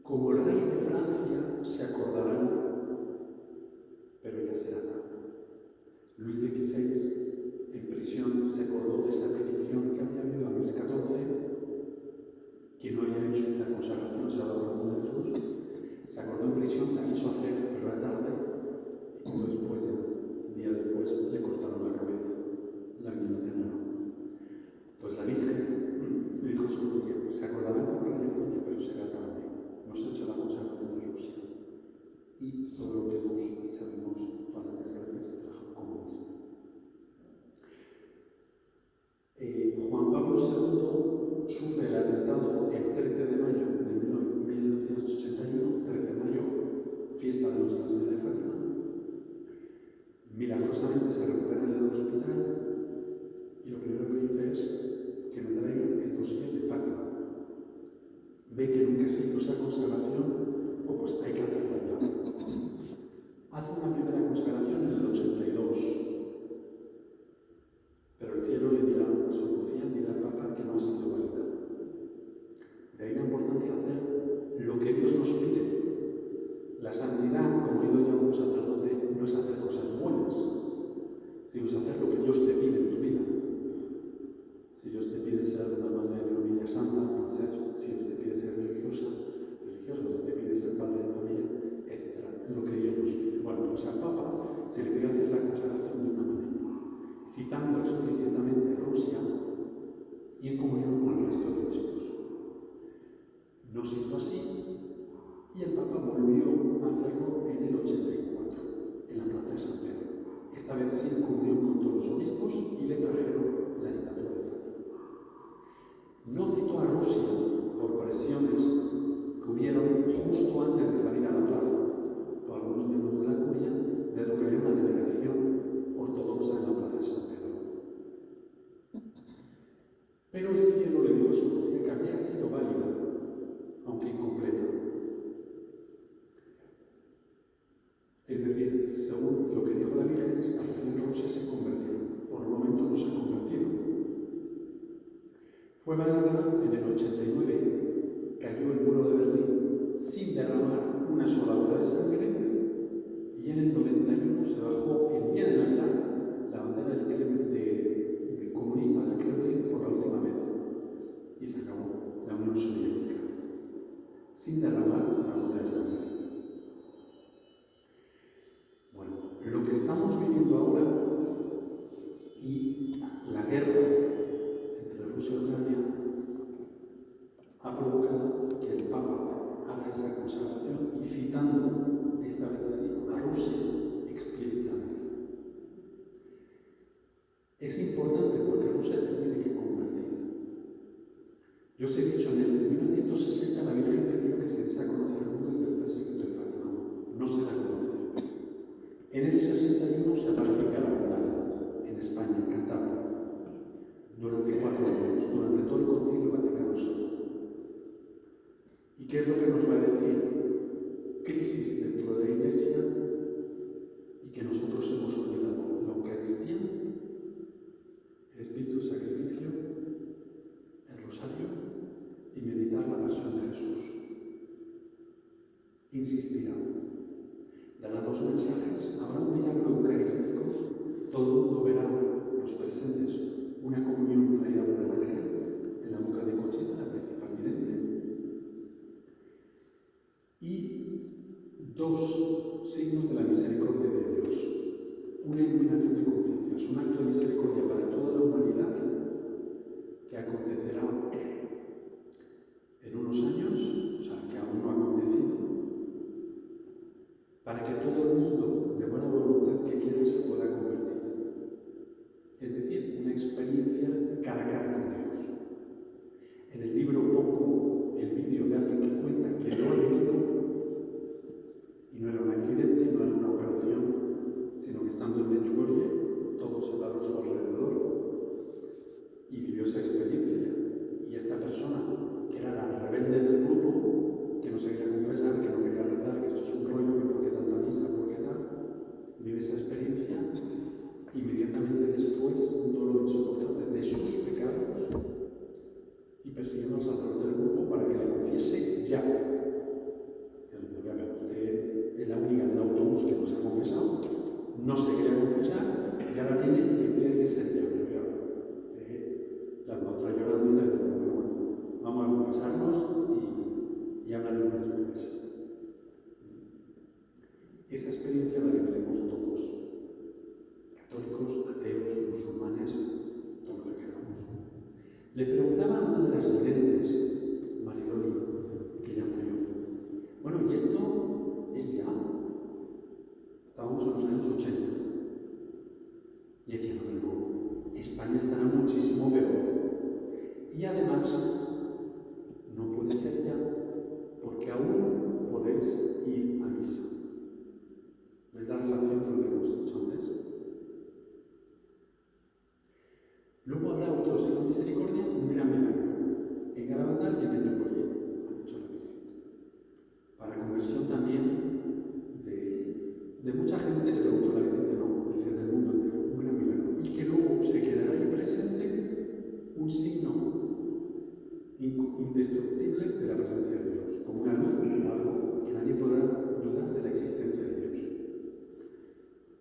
Como el rey de Francia se acordarán, pero ya será tarde. Luis XVI, en prisión, se acordó de esa petición que había habido a Luis XIV, que no había hecho la consagración, se ha dado por de Jesús. Se acordó en prisión, la quiso hacer, pero era tarde, y como después, un día después, le cortaron la cabeza, la guillotenaron. Pues la Virgen le dijo a su novia: se acordarán con el rey de Francia, pero será tarde. No se ha hecho la consagración de Rusia. Y todo lo que vemos y sabemos, todas las desgracias que trajo el comunismo. Juan Pablo II sufre el atentado el 13 de mayo de 1981, 13 de mayo, fiesta de Nuestra Señora de Fátima. Milagrosamente se recupera en el hospital y lo primero que dice es que me traigan el dossier de Fátima. Ve que nunca se hizo esa consagración, pues hay que hacerla ya. Hace una primera consagración en el 82, pero el cielo le dirá a su Lucía, dirá al Papa que no ha sido válida. De ahí la importancia de hacer lo que Dios nos pide. La santidad, como ha ido ya un sacerdote, no es hacer cosas buenas, sino es hacer lo que Dios te pide en tu vida. Si Dios te pide ser una madre de familia santa, pues eso. Si Dios te pide ser religiosa, si te pide ser padre de familia, etc. Lo que Dios nos pide. Bueno, pues al Papa se le pide hacer la consagración de una manera, citando explícitamente a Rusia y en comunión con el resto de obispos. No se hizo así y el Papa volvió a hacerlo en el 84, en la Plaza de San Pedro. Esta vez sí en comunión con todos los obispos y le trajeron la estatua de Fátima. No citó a Rusia por presiones que hubieron justo antes de salir a la plaza por algunos miembros de la curia, de lo que había una delegación ortodoxa en la Plaza de San Pedro. Pero el cielo le dijo a su Lucía que había sido válida, aunque incompleta. Es decir, según lo que dijo la Virgen, al final Rusia se convirtió. Por el momento no se ha convertido. Fue válida en el 89, cayó el muro de Berlín sin derramar una sola gota de sangre, y en el 91 se bajó el día de Navidad la bandera del Kremlin, comunista del Kremlin por la última vez, y se acabó la Unión Soviética, sin derramar una gota de sangre. Bueno, lo que estamos viviendo ahora y la guerra entre Rusia y Ucrania ha provocado que el Papa haga esa consagración y citando esta vez sí a Rusia explícitamente. Es importante porque Rusia se tiene que convertir. Yo os he dicho, en el 1960 la Virgen pidió que se diese a conocer el mundo el tercer secreto de Fátima. No se da a conocer. En el 61 se apareció Carabondal, en España, en Cantabria, durante 4 años, durante todo el Concilio Vaticano II. ¿Y qué es lo que nos va a decir? Crisis dentro de la Iglesia y que nosotros hemos olvidado la Eucaristía, el Espíritu de Sacrificio, el Rosario y meditar la pasión de Jesús. Insistirá. Dará 2 mensajes. Habrá un milagro eucarístico. Todo el mundo verá, los presentes, una comunión traída por el ángel en la boca de Conchita, la principal vidente. Y 2 signos de la misericordia de Dios. Una iluminación de conciencias, un acto de misericordia para toda la humanidad que acontecerá en unos años, o sea, que aún no ha acontecido, para que todo el mundo de buena voluntad que quiera se pueda convertir. Es decir, una experiencia cara a cara con Dios. persiguiendo al sacerdote del grupo para que le confiese ya. Que le dice, "Oiga, usted es la única del autobús que no se ha confesado, no se quería confesar, y ahora viene y que tiene que ser ya". Pero oiga, usted, la otra llorando y le dice, "Bueno, vamos a confesarnos y hablaremos después". Esa experiencia la viviremos todos, católicos, ateos, musulmanes, todo lo que queramos. Le preguntaba a una de las videntes, Mariloli, que ya murió, bueno, ¿y esto es ya? Estábamos en los años 80. Y decía, no, España estará muchísimo peor. Y además, no puede ser ya, porque aún podéis ir a misa. ¿Ves la relación con lo que hemos dicho antes? Luego habrá otro signo de misericordia, un gran milagro. En Garabandal y en Metropolitano, ha dicho la Virgen. Para conversión también de mucha gente, le preguntó la Virgen, no, dice del mundo entero, un gran milagro. Y que luego se quedará ahí presente un signo indestructible de la presencia de Dios, como una luz o algo que nadie podrá dudar de la existencia de Dios.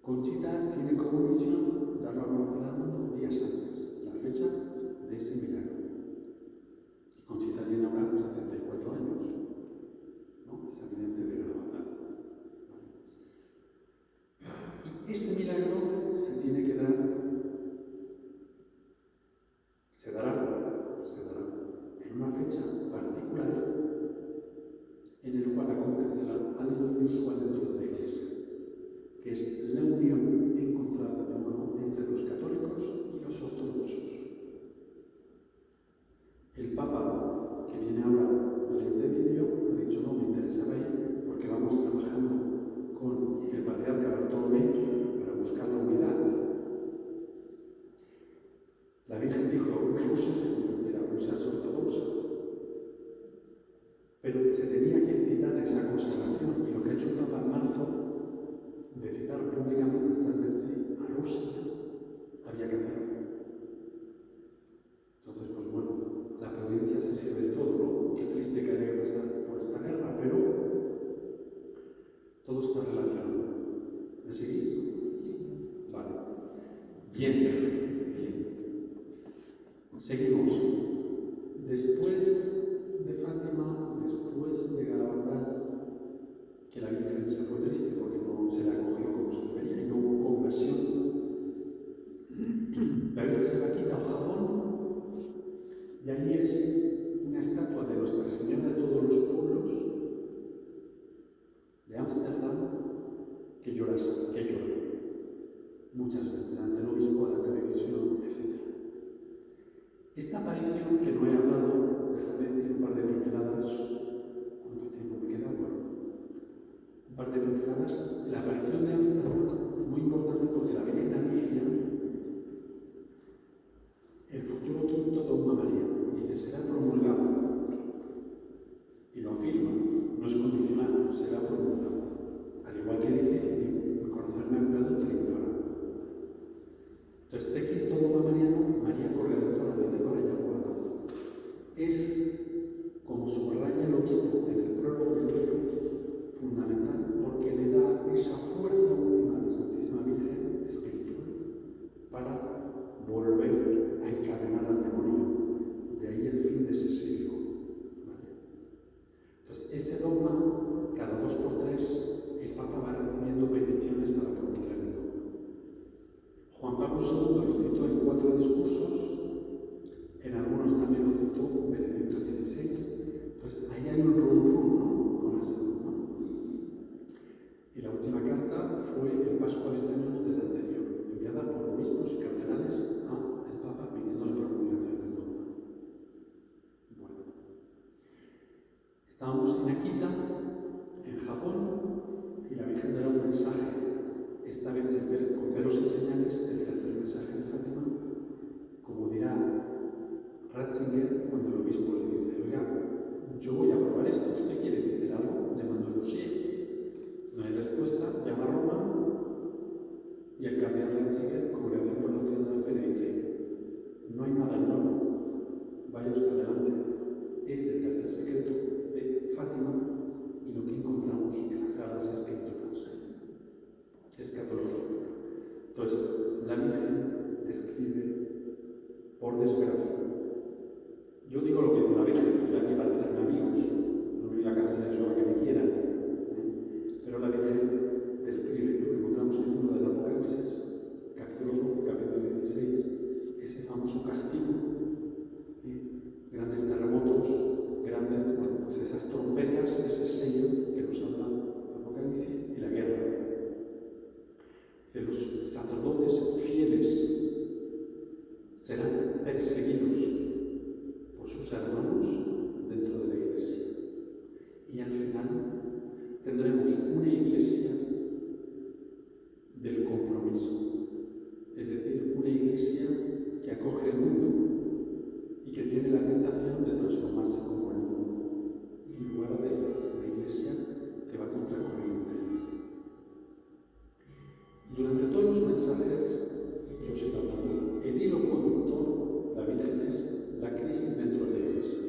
Conchita tiene como misión darlo a conocer al mundo días antes, la fecha de ese milagro. Y Conchita tiene ahora 74 años, ¿no? Es evidente de Garabandal. Y ese milagro se tiene que dar, se dará en una fecha particular en el cual acontecerá algo inusual dentro de la Iglesia, que es la unión encontrada de nuevo entre los católicos y los ortodoxos. El Papa, que viene ahora de Oriente Medio, ha dicho, no, me interesaba ir porque vamos trabajando con el patriarca Bartolomé para buscar la unidad. La Virgen dijo, Rusia se convertirá, Rusia es ortodoxa. Pero se tenía que citar esa consagración, y lo que ha hecho el Papa en marzo, de citar públicamente estas veces a Rusia, había que hacerlo. Entonces, pues bueno, la providencia se sirve de todo, ¿no? Qué triste que haya que pasar por esta guerra, pero todo está relacionado. ¿Me seguís? Vale. Bien. Seguimos. Después de Fátima, después de Garabandal, que la Virgen se fue triste porque no se la acogió como se debería y no hubo conversión, la Virgen se la quita al Japón y ahí es una estatua de Nuestra Señora de todos los pueblos de Ámsterdam que llora muchas veces delante del obispo, de la televisión, etc. Esta aparición que no he hablado, déjame decir un par de pinceladas. ¿Cuánto tiempo me queda? Bueno, un par de pinceladas. La aparición de Ámsterdam es muy importante porque la Virgen anuncia el futuro quinto dogma mariano. Dice, será promulgado. Y lo afirma, no es condicional, será promulgado. Al igual que dice, mi corazón inmaculado triunfará. Entonces, este quinto dogma mariano, María Corredentora de Débora y Aguada, es, como subraya el obispo en el prólogo del libro, fundamental porque le da esa fuerza última de la Santísima Virgen espiritual para volver a encadenar al demonio. De ahí el fin de ese siglo. ¿Vale? Entonces, ese dogma, cada 2 por 3, el Papa va recibiendo peticiones para promulgar el dogma. Juan Pablo II lo citó en 4 discursos, en algunos también lo citó Benedicto XVI. Entonces, ahí hay un rum, ¿no? Con ese dogma. Y la última carta fue el Pascual este año del anterior, enviada por obispos y cardenales al Papa pidiendo la promulgación del dogma. Bueno, estábamos en Akita, en Japón, y la Virgen dará un mensaje, esta vez con pelos y señales, el tercer mensaje de Fátima, como dirá Ratzinger cuando el obispo le dice, oiga, yo voy a probar esto, ¿usted quiere decir algo? Le mando el dossier. No hay respuesta, llama a Roma y el cardenal Ratzinger, Congregación por la Doctrina de la Fe, le dice, no hay nada nuevo, vaya usted adelante. Es el tercer secreto de Fátima y lo que encontramos en las Sagradas Escrituras. Escatología. Entonces, la Virgen describe, por desgracia, yo digo lo que dice la Virgen, estoy aquí para hacerme amigos, no me voy a cancelar yo a que me quieran, pero la Virgen describe lo que encontramos en el libro del Apocalipsis, capítulo 12, capítulo 16, ese famoso castigo, grandes terremotos, grandes, bueno, pues esas trompetas, ese sello que nos habla el Apocalipsis y la guerra. Los sacerdotes fieles serán perseguidos por sus hermanos dentro de la iglesia. Y al final tendremos una iglesia del compromiso, es decir, una iglesia que acoge el mundo y que tiene la tentación de transformarse como el mundo, en lugar de una iglesia que va contra corriente. Durante todos los mensajes que os he hablado, el hilo conductor, la Virgen, es la crisis dentro de la iglesia.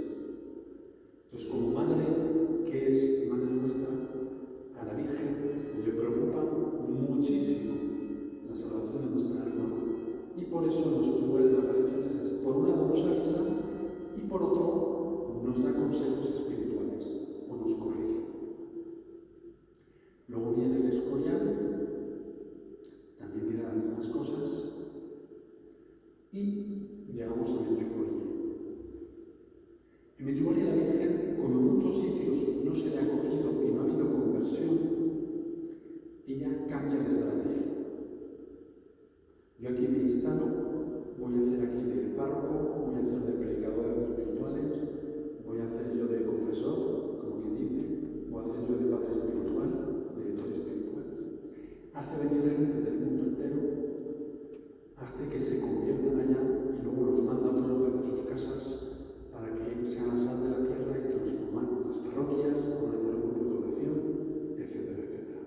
Entonces, como madre, que es madre nuestra, a la Virgen le preocupa muchísimo la salvación de nuestra alma, y por eso en los lugares de apariciones es, por un lado nos avisa y por otro nos da consejos espirituales o nos corrige. Luego viene el Escorial, también dirá las mismas cosas, y llegamos a Medjugorje. En Medjugorje la Virgen, como en muchos sitios no se le ha acogido y no ha habido conversión, ella cambia de estrategia. Yo aquí me instalo, voy a hacer aquí de párroco, voy a hacer de predicador de espirituales, voy a hacer yo de confesor, como quien dice, voy a hacer yo de padre espiritual, de director espiritual. Hace venir gente del mundo entero, hace que se conviertan allá y luego los manda a otros lugares de sus casas para que sean la sal de la tierra y transformar las parroquias, organizar grupos de oración, etcétera, etcétera.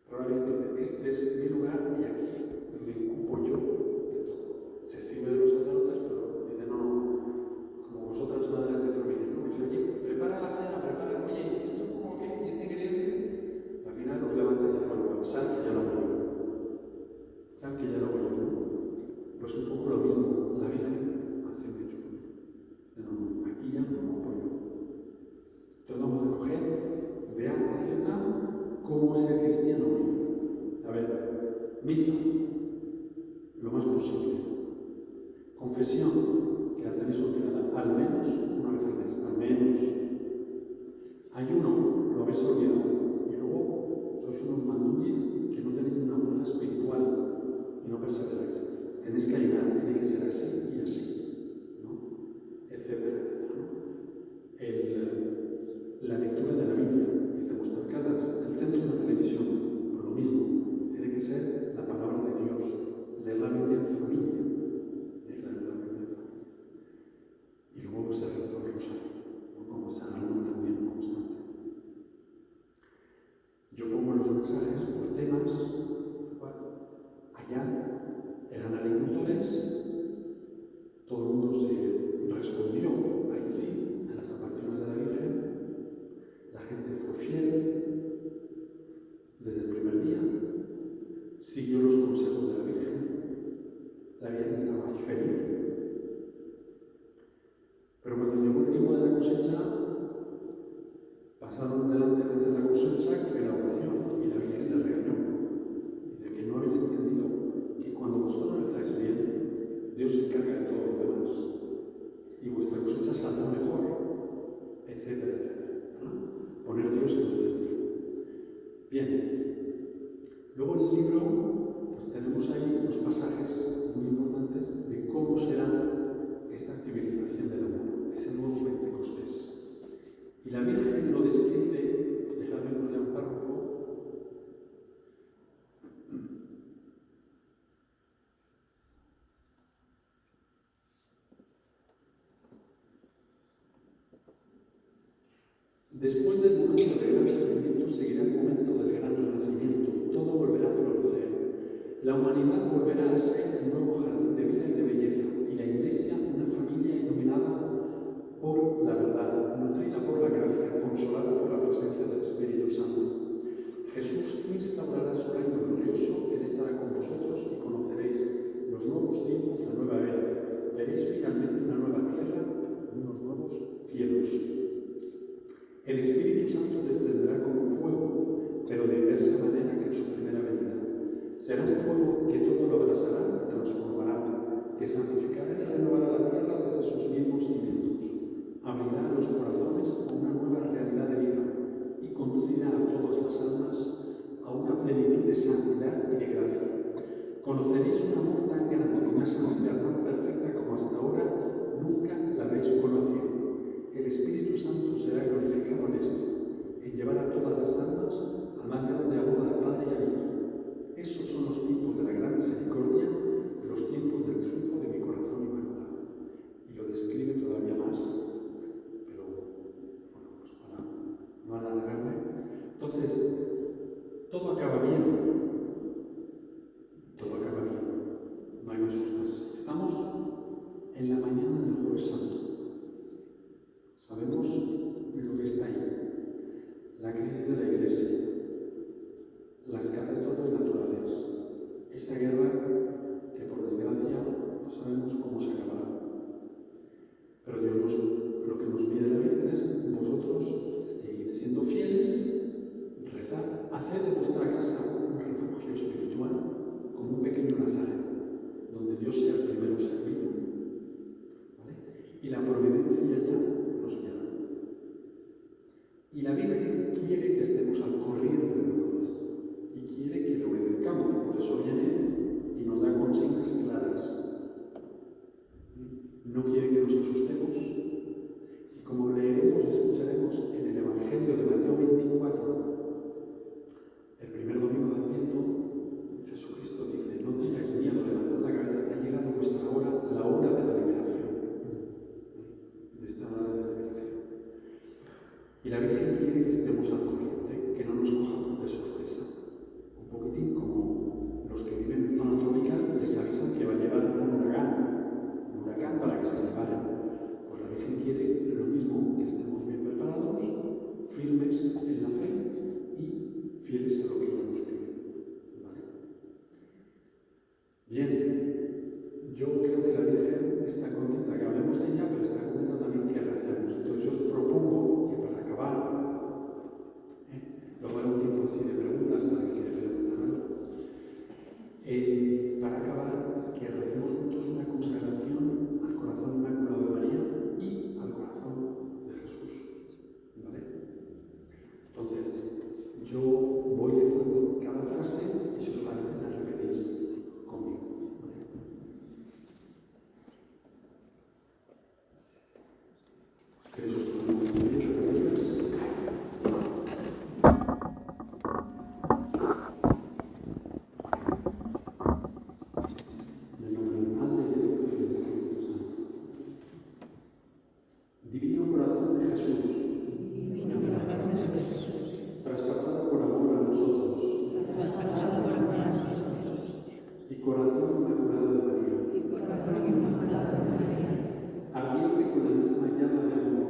Pero la Virgen dice, este es mi lugar y aquí me ocupo yo de todo. Se sirve de los sacerdotes, pero dice, no, como vosotras madres de familia, ¿no? Dice, oye, prepara la cena, prepara, oye, esto como que, este ingrediente, al final los levantes y dicen, bueno, sal que ya lo voy yo. Sal que ya lo voy yo, ¿no? Pues un poco lo mismo, la Virgen hace mucho. No, aquí ya me ocupo yo. Entonces vamos a coger, vean, Hacienda, cómo es el cristiano hoy. A ver, misa, lo más posible. Confesión, que la tenéis olvidada, al menos una vez al mes, al menos. Ayuno, lo habéis olvidado. Y luego sois unos mandullis que no tenéis una fuerza espiritual y no perseveráis. Tenéis que ayunar, tiene que ser así y así, ¿no? Etcétera, etcétera, ¿no? La lectura de la Biblia, dice vuestras casas, el centro de la televisión, por lo mismo, tiene que ser la palabra de Dios, leer la Biblia en familia, leer la Biblia en familia. Y luego se reza el rosario, ¿no? Como San Ramón también constante. Yo pongo los mensajes por temas, allá eran agricultores, todo el mundo se respondió, ahí sí, a las apariciones de la Virgen, la gente fue fiel desde el primer día, siguió los consejos de la Virgen estaba feliz. Pero cuando llegó el tiempo de la cosecha, pasaron delante antes de la cosecha que la oración, y la Virgen les regañó. Dice que no habéis entendido que cuando vosotros rezáis bien, Dios se encarga de todo lo demás. Y vuestra cosecha saldrá mejor, etcétera, etcétera, ¿no? Poner Dios en el centro. Bien. Luego en el libro, pues tenemos ahí los pasajes muy importantes de cómo será esta civilización del amor, ese nuevo Pentecostés. Y la Virgen lo describe, dejadme ponerle un párrafo. Después del momento del gran sufrimiento seguirá el momento del gran renacimiento. Todo volverá a florecer. La humanidad volverá a ser un nuevo jardín de vida y de belleza, y la Iglesia una familia y iluminada por la verdad, nutrida por la gracia, consolada por la presencia del Espíritu Santo. Jesús instaurará su reino glorioso, Él estará con vosotros y conoceréis los nuevos tiempos, la nueva era. Veréis finalmente una nueva tierra y unos nuevos cielos. El Espíritu Santo descenderá como fuego, pero de diversa manera que en su primera venida. Será un fuego que todo lo abrasará y transformará, que santificará y renovará la tierra desde sus mismos cimientos. Abrirá los corazones a una nueva realidad de vida y conducirá a todas las almas a una plenitud de santidad y de gracia. Conoceréis un amor tan grande y una santidad tan perfecta como hasta ahora nunca la habéis conocido. El Espíritu Santo será glorificado en esto, en llevar a todas las almas al más grande amor al Padre y al Hijo. Esos son los tiempos de la gran misericordia, los tiempos del triunfo de mi corazón inmaculado. Y lo describe todavía más, pero bueno, pues para no alargarme. Entonces, todo acaba bien. Todo acaba bien. No hay más justas. Estamos en la mañana del Jueves Santo. Sabemos lo que está ahí. La crisis de la Iglesia, las catástrofes naturales, esa guerra que por desgracia no sabemos cómo se acabará. Pero Dios lo que nos pide la Virgen es vosotros seguid siendo fieles, rezad, haced de vuestra casa un refugio espiritual como un pequeño Nazaret, donde Dios sea el primero servido. ¿Vale? Y la providencia ya nos guiará. Y la Virgen quiere que estemos al corriente de todo esto y quiere que le obedezcamos. Por eso viene y nos da consignas claras. No quiere que nos asustemos. Y como leeremos y escucharemos en el Evangelio de Mateo 24, el primer domingo de Adviento, Jesucristo dice: no tengáis miedo, levantad la cabeza, ha llegado vuestra hora, la hora de la liberación. De esta hora de la liberación. Y la Virgen quiere que estemos al corriente, que no nos cojamos de sorpresa. Un poquitín como los que viven en zona tropical les avisan que va a llevar un huracán para que se preparen. Pues la Virgen quiere lo mismo, que estemos bien preparados, firmes en la fe y fieles a lo que ella nos pide. ¿Vale? Bien, yo creo que la Virgen está contenta que hablemos de ella, pero está contenta también que recemos. Entonces yo os propongo que para acabar, luego hay un tiempo así de preguntas, alguien quiere preguntar algo, para acabar, que recemos juntos una consagración al corazón inmaculado de María y al corazón de Jesús. ¿Vale? Entonces, yo voy diciendo cada frase y si os parece la repetís conmigo. ¿Vale? ¿Queréis os ponemos en pie, repetís? En el nombre del Padre, del Hijo y del Espíritu Santo. Divino corazón de Jesús, traspasado por amor a nosotros, y corazón inmaculado de María, ardiente con la misma llama de amor,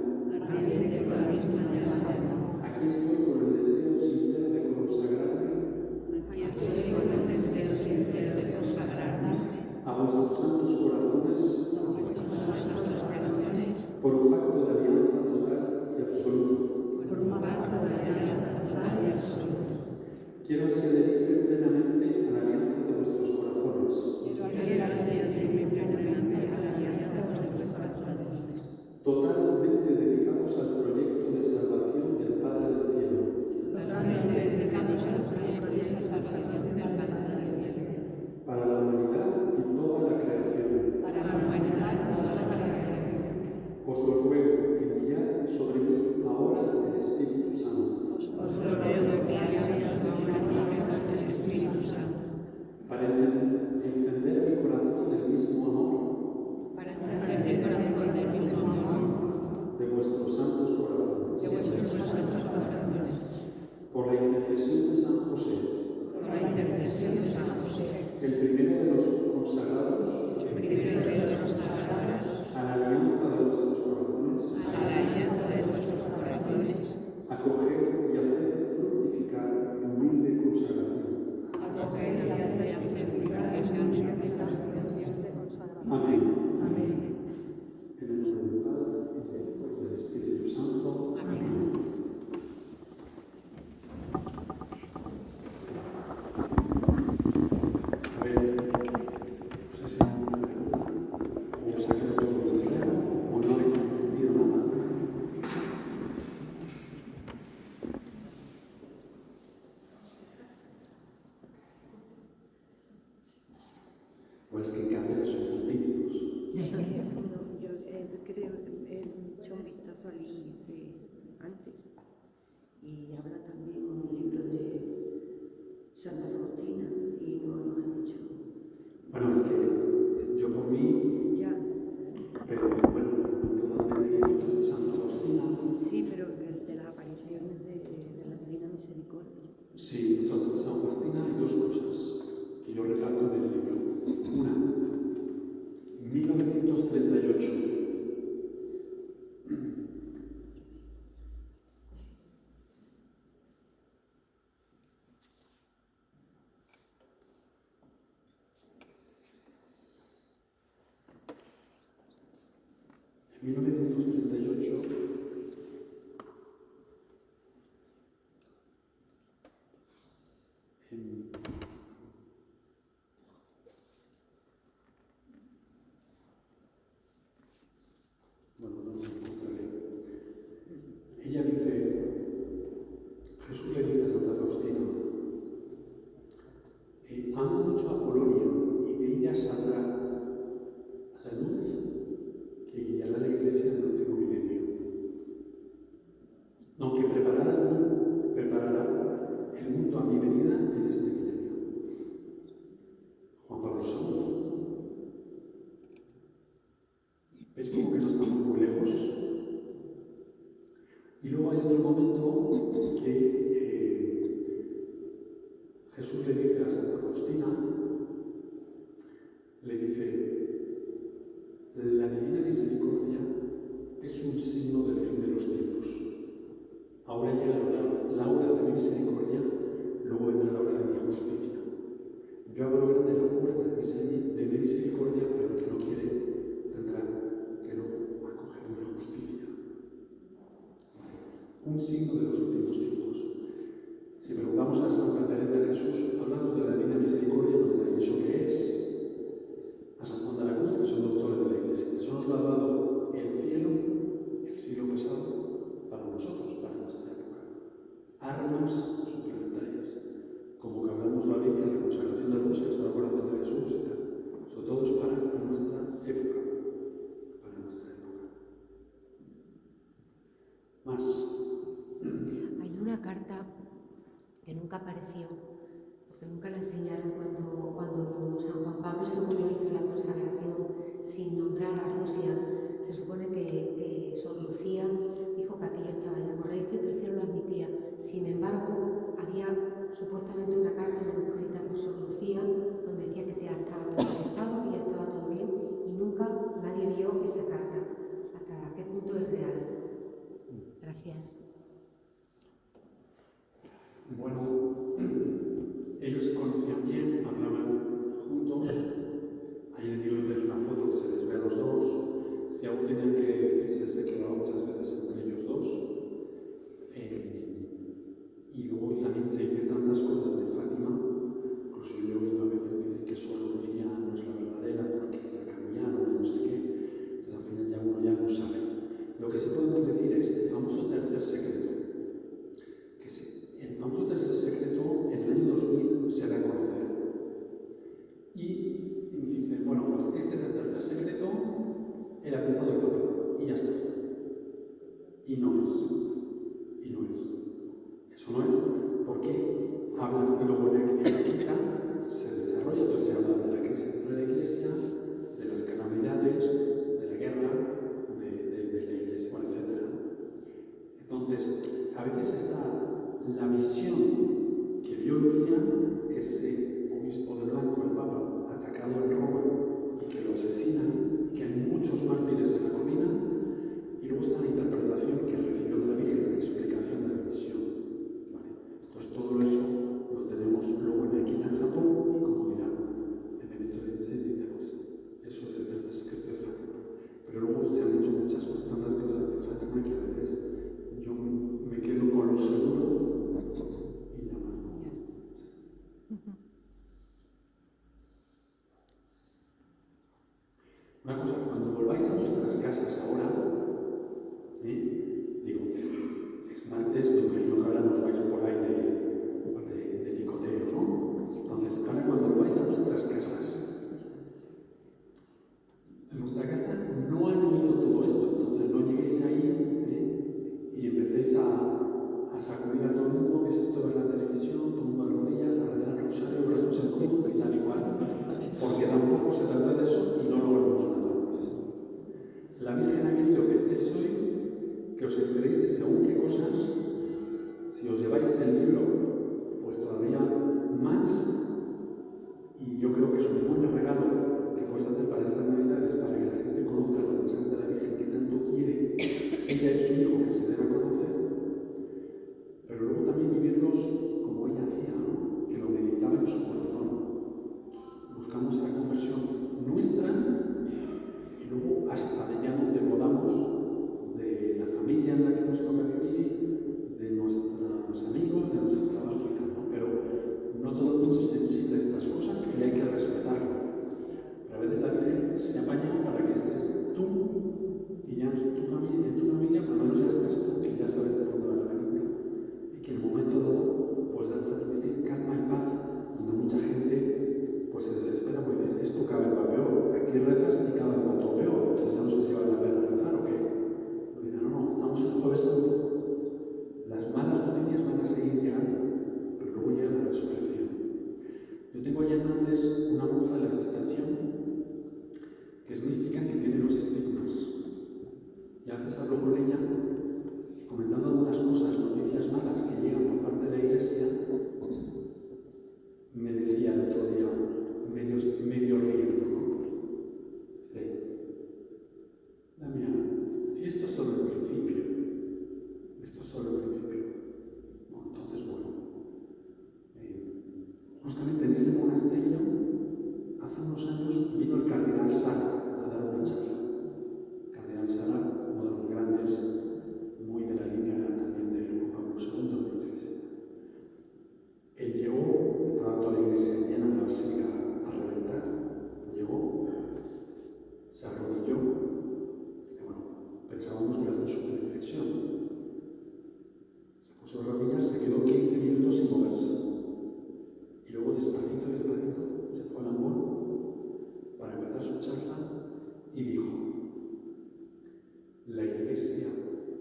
aquí estoy con el deseo sincero de consagrarme a vuestros santos corazones por un pacto de alianza total y absoluto. Quiero así adherirme plenamente a la alianza de vuestros corazones, totalmente dedicados al proyecto de salvación del Padre del Cielo, para la humanidad y toda la creación. Os lo ruego, enviad sobre mí ahora el Espíritu Santo, para encender mi corazón del mismo amor de vuestros santos corazones, por la intercesión de San José, el primero de los consagrados a la alianza de vuestra que hice antes. Y habla también en el libro de Santa Faustina y no nos han dicho. Bueno, es que yo por mí, Ya, pero bueno, todas las bendiciones de Santa Faustina. sí, pero de las apariciones de la Divina Misericordia. Sí, entonces de San Faustina hay dos cosas que yo recalco en el libro. Una, 1938. En 1938 bueno, no lo encontraré. Ella dice, Jesús le dice a Santa Faustina, amo mucho a Polonia y de ella saldrá a la luz que guiará a la Iglesia en el último milenio. No, que preparará el mundo a mi venida en este milenio. Juan Pablo II. ¿Veis como que no estamos muy lejos? Y luego hay otro momento que Jesús le dice a Santa Faustina, le dice, la divina misericordia es un signo del fin de los tiempos. Ahora llega la hora de mi misericordia, luego vendrá la hora de mi justicia. Yo abro grande la puerta de mi misericordia, pero el que no quiere tendrá que no acoger mi justicia. Un signo de los últimos tiempos. Si preguntamos a Santa Teresa de Jesús, hablamos de la divina misericordia, nos dirá, ¿y eso qué es? A San Juan de la Cruz, que son doctores de la Iglesia. Eso nos lo ha dado el cielo, el siglo pasado, para nosotros, para nuestra época. Armas suplementarias. Como que hablamos la Virgen, la consagración de Rusia, el corazón de Jesús y tal. Eso todo es para nuestra época. Para nuestra época. Más. Hay una carta que nunca apareció, porque nunca la enseñaron cuando San Juan Pablo II hizo la consagración sin nombrar a Rusia. Se supone que Sor Lucía dijo que aquello estaba ya correcto y que el cielo lo admitía. Sin embargo, había supuestamente una carta manuscrita por Sor Lucía donde decía que ya estaba todo aceptado, que ya estaba todo bien, y nunca nadie vio esa carta. ¿Hasta qué punto es real? Gracias. Bueno, ellos se conocían bien, hablaban juntos. Ahí en el libro tenéis una foto que se les ve a los dos. Si aún tenían que se quedaba muchas veces entre ellos dos. Y luego también se dicen tantas cosas de Fátima, incluso yo he oído a veces decir que Sor Lucía no es la verdadera porque la cambiaron y no sé qué. Entonces al final ya uno ya no sabe. Lo que sí podemos decir es el famoso tercer secreto. El famoso tercer secreto en el año 2000 se da a conocer. Y dice, bueno, pues este es el tercer secreto, el atentado del Papa. Y ya está. Y no es. Y no es. Eso no es porque habla, luego en la quinta se desarrolla, entonces se habla de la crisis dentro de la Iglesia, de las calamidades, de la guerra, de la Iglesia, bueno, etc. Entonces, a veces está la visión que vio Lucía, ese obispo de blanco, el Papa, atacado en Roma y que lo asesinan, y que hay muchos mártires en la colina, y luego está la interpretación que recibió de la Virgen, la explicación de la visión. ¿Vale? Entonces todo eso lo tenemos luego en Akita, en Japón, y como dirá el Benedicto XVI, dice, pues eso es el tercer secreto de Fátima. Pero luego se han dicho muchas cosas, tantas cosas de Fátima que a veces yo me quedo con lo seguro. Una cosa, cuando volváis a vuestras casas ahora, ella y su hijo que se den a conocer, pero luego también vivirlos como ella hacía, ¿no? Que lo meditaba en su corazón. Buscamos la conversión nuestra y luego hasta de ya donde podamos, de la familia en la que nos toca vivir, de nuestros amigos, de nuestro trabajo y tal, ¿no? Pero no todo el mundo es sensible a estas cosas y hay que respetarlo. Pero a veces la Virgen se apaña para que estés tú y ya en tu familia por lo menos ya estás tú, que ya sabes de dónde va la película. Y que en el momento dado puedas transmitir calma y paz, donde mucha gente pues se desespera por decir, esto cada vez va peor, aquí rezas y cada vez va todo peor, entonces ya no sé si vale la pena rezar o qué. Y dice, no, estamos en el Jueves Santo. Las malas noticias van a seguir llegando, pero luego llega la resurrección. Yo tengo allá en Nantes una monja de la Visitación que es mística, que tiene los estigmas. Y a veces hablo con ella comentando algunas cosas, noticias malas que llegan por parte de la Iglesia. Me decía el otro día, medio riendo, ¿no? Dice, Damián, si esto es solo el principio, no, entonces bueno. Justamente en ese monasterio, hace unos años, vino el cardenal Sara a dar una charla. Cardenal Sara, uno de los grandes, muy de la línea también de Juan Pablo II, etc. Él llegó, estaba toda la iglesia llena, la basílica a reventar, llegó, se arrodilló, dice, bueno, pensábamos que iba a hacer su reflexión. Se puso de rodillas, se quedó 15 minutos sin moverse. Y luego despacito, se fue al ambón para empezar su charla y dijo, la iglesia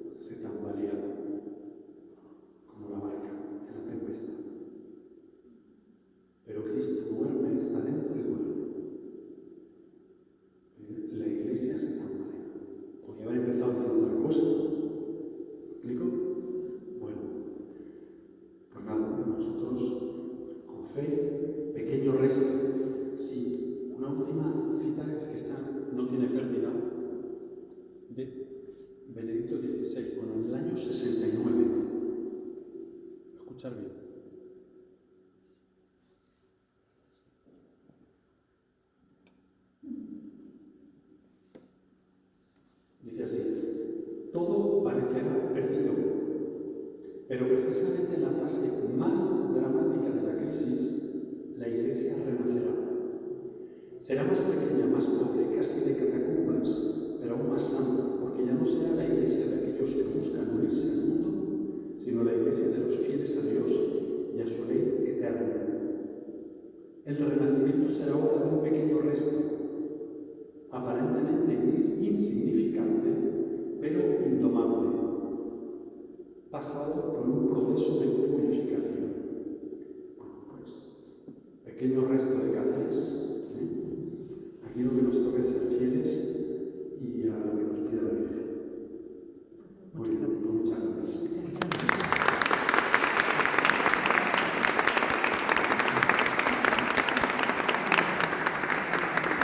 se tambalea como la barca en la tempestad. Pero Cristo duerme, está dentro y duerme. La iglesia se tambalea. Podría haber empezado diciendo otra cosa. ¿Me explico? Bueno, pues nada, nosotros con fe, pequeño resto. Sí, una última cita, es que esta no tiene pérdida, de Benedicto XVI, bueno, en el año 69. Escuchar bien. Dice así, todo parecerá perdido, pero precisamente en la fase más dramática de la crisis, la Iglesia renacerá. Será más pequeña, más pobre, casi de catacumbas, pero aún más santa, porque ya no será la Iglesia de aquellos que buscan unirse al mundo, sino la Iglesia de los fieles a Dios y a su ley eterna. El renacimiento será obra de un pequeño resto, aparentemente insignificante, pero indomable, pasado por un proceso de purificación. Bueno, pues, pequeño